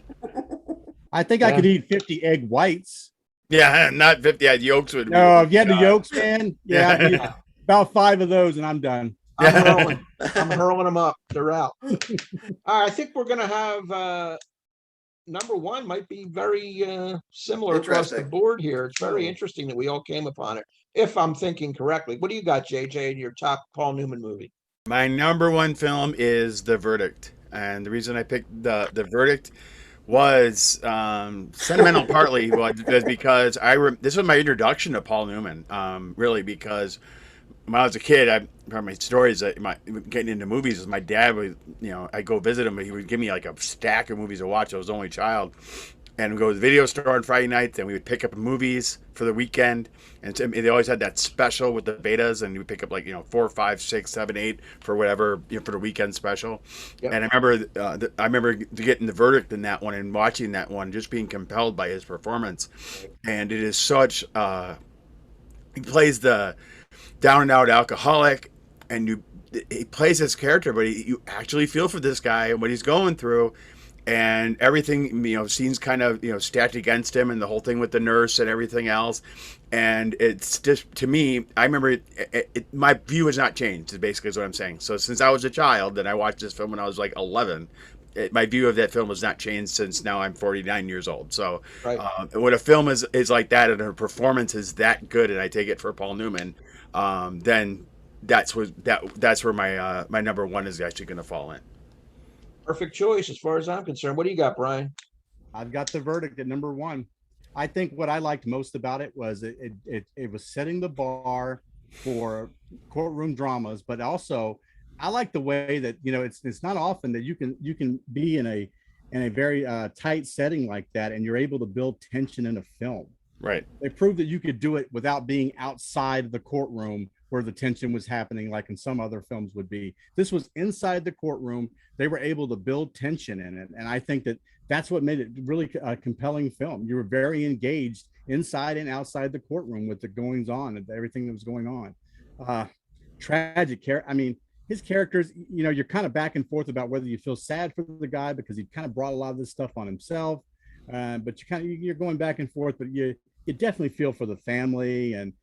think I could eat 50 egg whites. Yeah, not 50. Yeah, yolks would. No, if you had the yolks, man. Yeah, I'd eat about 5 of those, and I'm done. I'm hurling them up. They're out. I think we're going to have number 1 might be very similar across the board here. It's very interesting that we all came upon it, if I'm thinking correctly. What do you got, JJ, in your top Paul Newman movie? My number 1 film is The Verdict. And the reason I picked The Verdict was sentimental partly was because this was my introduction to Paul Newman, really, because when I was a kid, part of my stories that getting into movies is my dad would, I'd go visit him, and he would give me like a stack of movies to watch. I was the only child. And we'd go to the video store on Friday nights, and we would pick up movies for the weekend. And they always had that special with the betas, and you would pick up 4, 5, 6, 7, 8 for whatever, for the weekend special. Yep. And I remember getting The Verdict in that one and watching that one, just being compelled by his performance. And it is such he plays the down and out alcoholic, and he plays his character, but you actually feel for this guy and what he's going through. And everything, scenes kind of, stacked against him, and the whole thing with the nurse and everything else. And it's just, to me, I remember my view has not changed, is basically what I'm saying. So since I was a child, and I watched this film when I was like 11, my view of that film has not changed since now I'm 49 years old. So right. When a film is like that, and her performance is that good, and I take it for Paul Newman, then that's where my number 1 is actually going to fall in. Perfect choice as far as I'm concerned. What do you got, Brian? I've got The Verdict at number 1. I think what I liked most about it was it was setting the bar for courtroom dramas, but also I like the way that it's not often that you can be in a very tight setting like that, and you're able to build tension in a film. Right. They proved that you could do it without being outside of the courtroom where the tension was happening, like in some other films would be. This was inside the courtroom. They were able to build tension in it. And I think that's what made it really a compelling film. You were very engaged inside and outside the courtroom with the goings on and everything that was going on. Tragic character. I mean, his characters, you're kind of back and forth about whether you feel sad for the guy because he kind of brought a lot of this stuff on himself. But you're going back and forth, but you definitely feel for the family and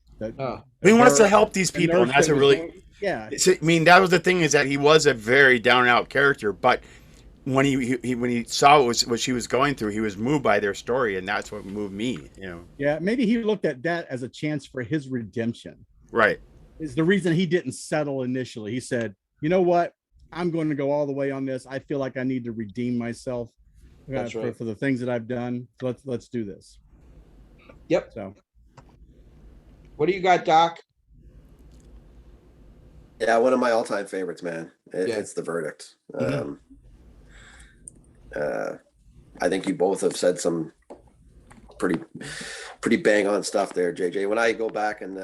he wants to help these people, and that's a really I mean, that was the thing, is that he was a very down and out character, but when he saw what she was going through, he was moved by their story, and that's what moved me. Yeah, maybe he looked at that as a chance for his redemption. Right. Is the reason he didn't settle initially. He said, "You know what? I'm going to go all the way on this. I feel like I need to redeem myself for the things that I've done. So let's do this." Yep. So. What do you got, Doc? Yeah, one of my all-time favorites, man. It's The Verdict. Mm-hmm. I think you both have said some pretty bang on stuff there, JJ. When I go back and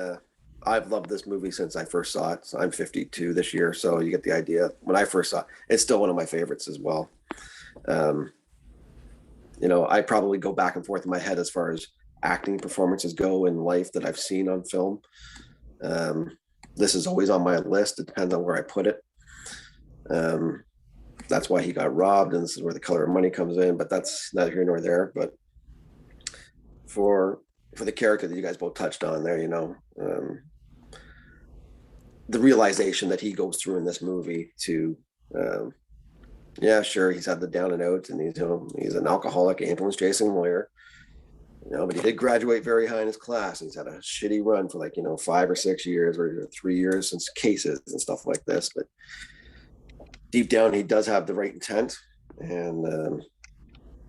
I've loved this movie since I first saw it. So I'm 52 this year, so you get the idea. When I first saw it, it's still one of my favorites as well. I probably go back and forth in my head as far as acting performances go in life that I've seen on film. This is always on my list. It depends on where I put it. That's why he got robbed, and this is where The Color of Money comes in, but that's neither here nor there. But for the character that you guys both touched on there. The realization that he goes through in this movie to, yeah, sure, he's had the down and outs, and he's an alcoholic, ambulance chasing lawyer. But he did graduate very high in his class. He's had a shitty run for 5 or 6 years or 3 years since cases and stuff like this. But deep down, he does have the right intent. And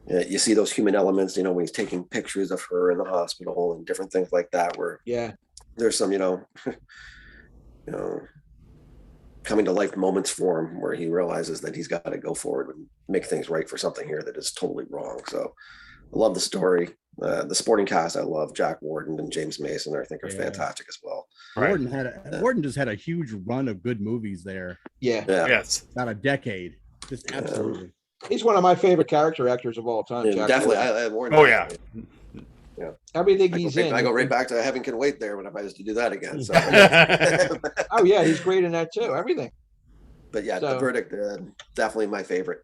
you see those human elements, when he's taking pictures of her in the hospital and different things like that, where there's some, coming to life moments for him where he realizes that he's got to go forward and make things right for something here that is totally wrong. So I love the story. The supporting cast, I love Jack Warden and James Mason. I think are fantastic as well. Warden just had a huge run of good movies there. Yes, about a decade. Just absolutely. He's one of my favorite character actors of all time. Yeah, definitely. I Warden. Oh yeah. Yeah. Everything he's in. I go right back to Heaven Can Wait there when I used to do that again. So. Oh yeah, he's great in that too. Everything. But yeah, The Verdict, definitely my favorite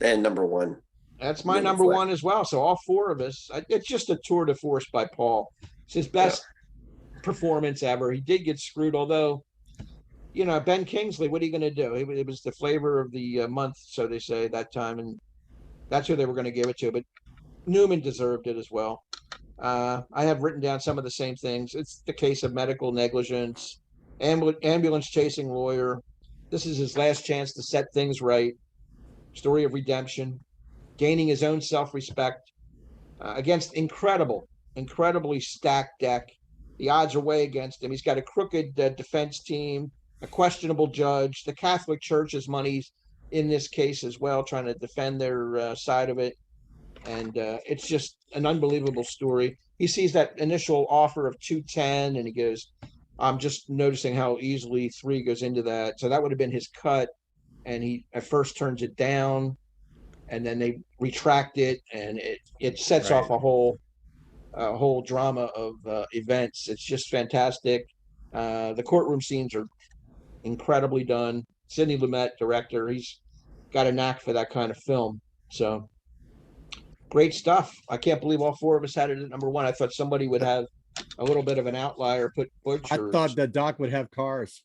and number one. That's my number one as well. So all four of us, it's just a tour de force by Paul. It's his best performance ever. He did get screwed, although, Ben Kingsley, what are you going to do? It was the flavor of the month, so they say, that time, and that's who they were going to give it to. But Newman deserved it as well. I have written down some of the same things. It's the case of medical negligence, ambulance chasing lawyer. This is his last chance to set things right. Story of redemption. Gaining his own self-respect against incredibly stacked deck. The odds are way against him. He's got a crooked defense team, a questionable judge. The Catholic Church's money's in this case as well, trying to defend their side of it. And it's just an unbelievable story. He sees that initial offer of 210, and he goes, I'm just noticing how easily 3 goes into that. So that would have been his cut. And he at first turns it down. And then they retract it, and it sets off a whole drama of events. It's just fantastic. The courtroom scenes are incredibly done. Sidney Lumet, director, he's got a knack for that kind of film. So great stuff. I can't believe all four of us had it at number one. I thought somebody would have a little bit of an outlier. Put Butch. I thought that Doc would have Cars.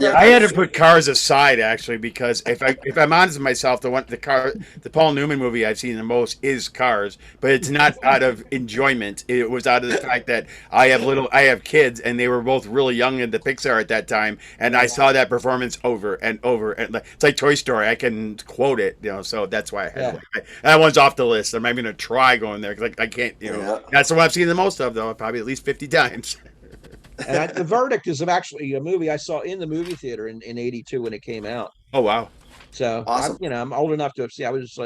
Yeah, I had to put Cars aside actually because if I'm honest with myself, the Paul Newman movie I've seen the most is Cars, but it's not out of enjoyment. It was out of the fact that I have kids and they were both really young into Pixar at that time, and I saw that performance over and over, and it's like Toy Story. I can quote it, so that's why I had that one's off the list. I'm not even gonna try going there because I can't, That's the one I've seen the most of though, probably at least 50 times. And The Verdict is actually a movie I saw in the movie theater in 82 when it came out. Oh, wow. So, awesome. I'm old enough to have seen. I was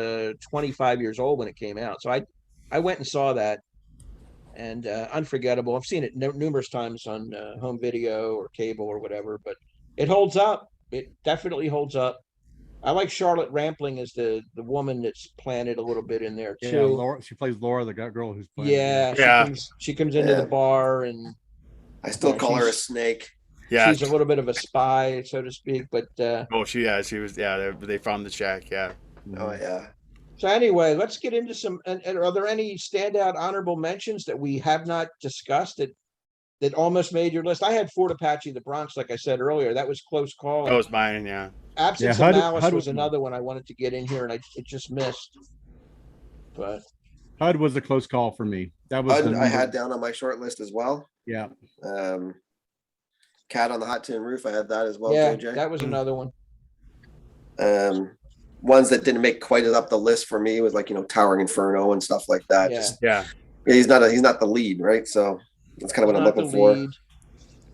25 years old when it came out. So I went and saw that, and unforgettable. I've seen it numerous times on home video or cable or whatever, but it holds up. It definitely holds up. I like Charlotte Rampling as the woman that's planted a little bit in there too. Yeah, Laura, she plays Laura, the girl who's playing. Yeah. She comes into the bar and. I still call her a snake. Yeah, she's a little bit of a spy, so to speak. But she was. Yeah, they found the shack. Yeah. Oh yeah. So anyway, let's get into some. And are there any standout honorable mentions that we have not discussed that almost made your list? I had Fort Apache, the Bronx, like I said earlier. That was close call. That was mine. Yeah. Absence of Malice was another one I wanted to get in here, and it just missed. But HUD was a close call for me. That was HUD I had down on my short list as well. Yeah. Cat on the Hot Tin Roof, I had that as well. Yeah, JJ. that was another one. Ones that didn't make quite up the list for me was Towering Inferno and stuff like that. Yeah. He's not the lead, right? So that's kind of what I'm looking for.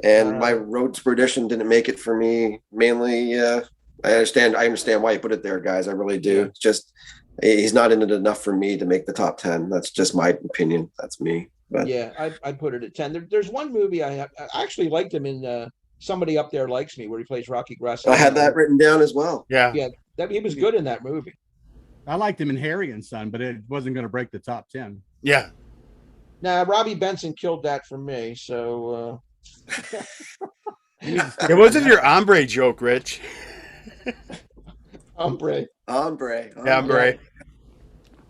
And my Road to Perdition didn't make it for me. Mainly, I understand why you put it there, guys. I really do. It's just he's not in it enough for me to make the top 10. That's just my opinion. That's me. But yeah, I put it at 10. There's one movie I actually liked him in Somebody Up There Likes Me, where he plays Rocky Grasso. I had that written down as well. Yeah. He was good in that movie. I liked him in Harry and Son, but it wasn't going to break the top 10. Yeah. Now, Robbie Benson killed that for me, so It wasn't your hombre joke, Rich. Hombre. Hombre.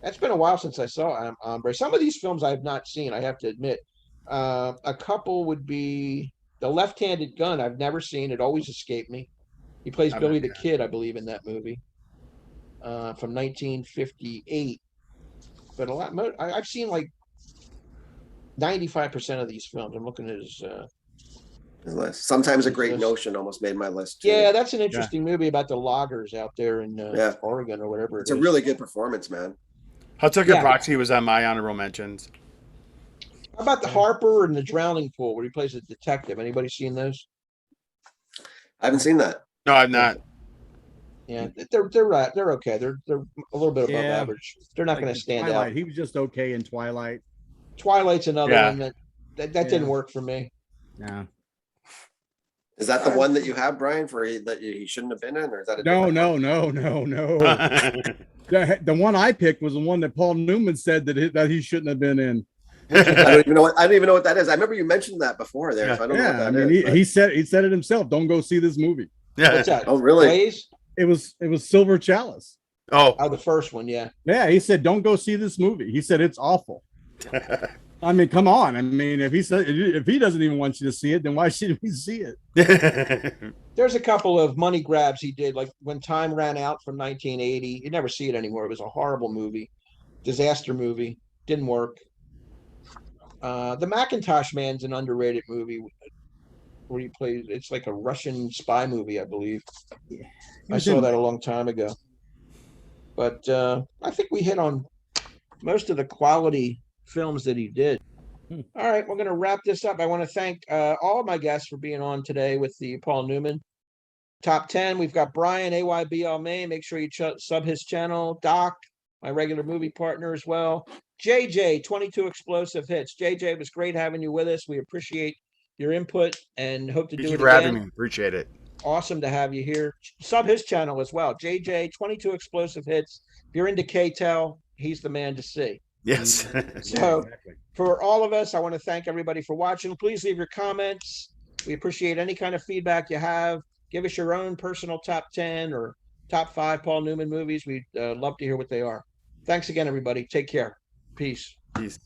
It's been a while since I saw Hombre. Some of these films I have not seen, I have to admit. A couple would be The Left-Handed Gun. I've never seen. It always escaped me. He plays I- Billy the Kid, I believe, in that movie from 1958. But I've seen like 95% of these films. I'm looking at his list. Sometimes a his Great list. Notion almost made my list too. Yeah, that's an interesting movie about the loggers out there in Yeah. Oregon or whatever It's it a is. really good performance, man. Hudsucker Yeah. Proxy was on my honorable mentions. How about the Harper and the Drowning Pool, where he plays a detective? Anybody seen those? I haven't seen that. No, I'm not. Yeah, they're right. They're okay. They're a little bit above Yeah. average. They're not Like going to stand Twilight. out. He was just okay in Twilight. Twilight's another Yeah. one that didn't work for me. Yeah. Is that the one that you have, Brian, for that he shouldn't have been in, or is that a No, different no, one? no, no, no. The one I picked was the one that Paul Newman said that he shouldn't have been in. I don't even know what that is. I remember you mentioned that before there, so I don't know what Yeah, I that mean, is. but- he said it himself. Don't go see this movie. What's that? Oh, really? Blaze? It was Silver Chalice. Oh, Oh, the first one. Yeah. Yeah, he said, don't go see this movie. He said it's awful. I mean, come on. I mean, if he doesn't even want you to see it, then why should we see it? There's a couple of money grabs he did, like When Time Ran Out from 1980. You never see it anymore. It was a horrible movie, disaster movie. Didn't work. The Macintosh Man's an underrated movie where he plays. It's like a Russian spy movie, I believe. I saw that a long time ago. But I think we hit on most of the quality films that he did. All right, we're going to wrap this up. I want to thank all of my guests for being on today with the Paul Newman Top 10. We've got Brian, AYBL Maine. Make sure you sub his channel. Doc, my regular movie partner as well. JJ, 22 Explosive Hits. JJ, it was great having you with us. We appreciate your input and hope to Thank do you it for having again. me. Appreciate it. Awesome to have you here. Sub his channel as well. JJ, 22 Explosive Hits. If you're into K-Tel, he's the man to see. Yes. So for all of us, I want to thank everybody for watching. Please leave your comments. We appreciate any kind of feedback you have. Give us your own personal top 10 or top 5 Paul Newman movies. We'd love to hear what they are. Thanks again, everybody. Take care. Peace. Peace.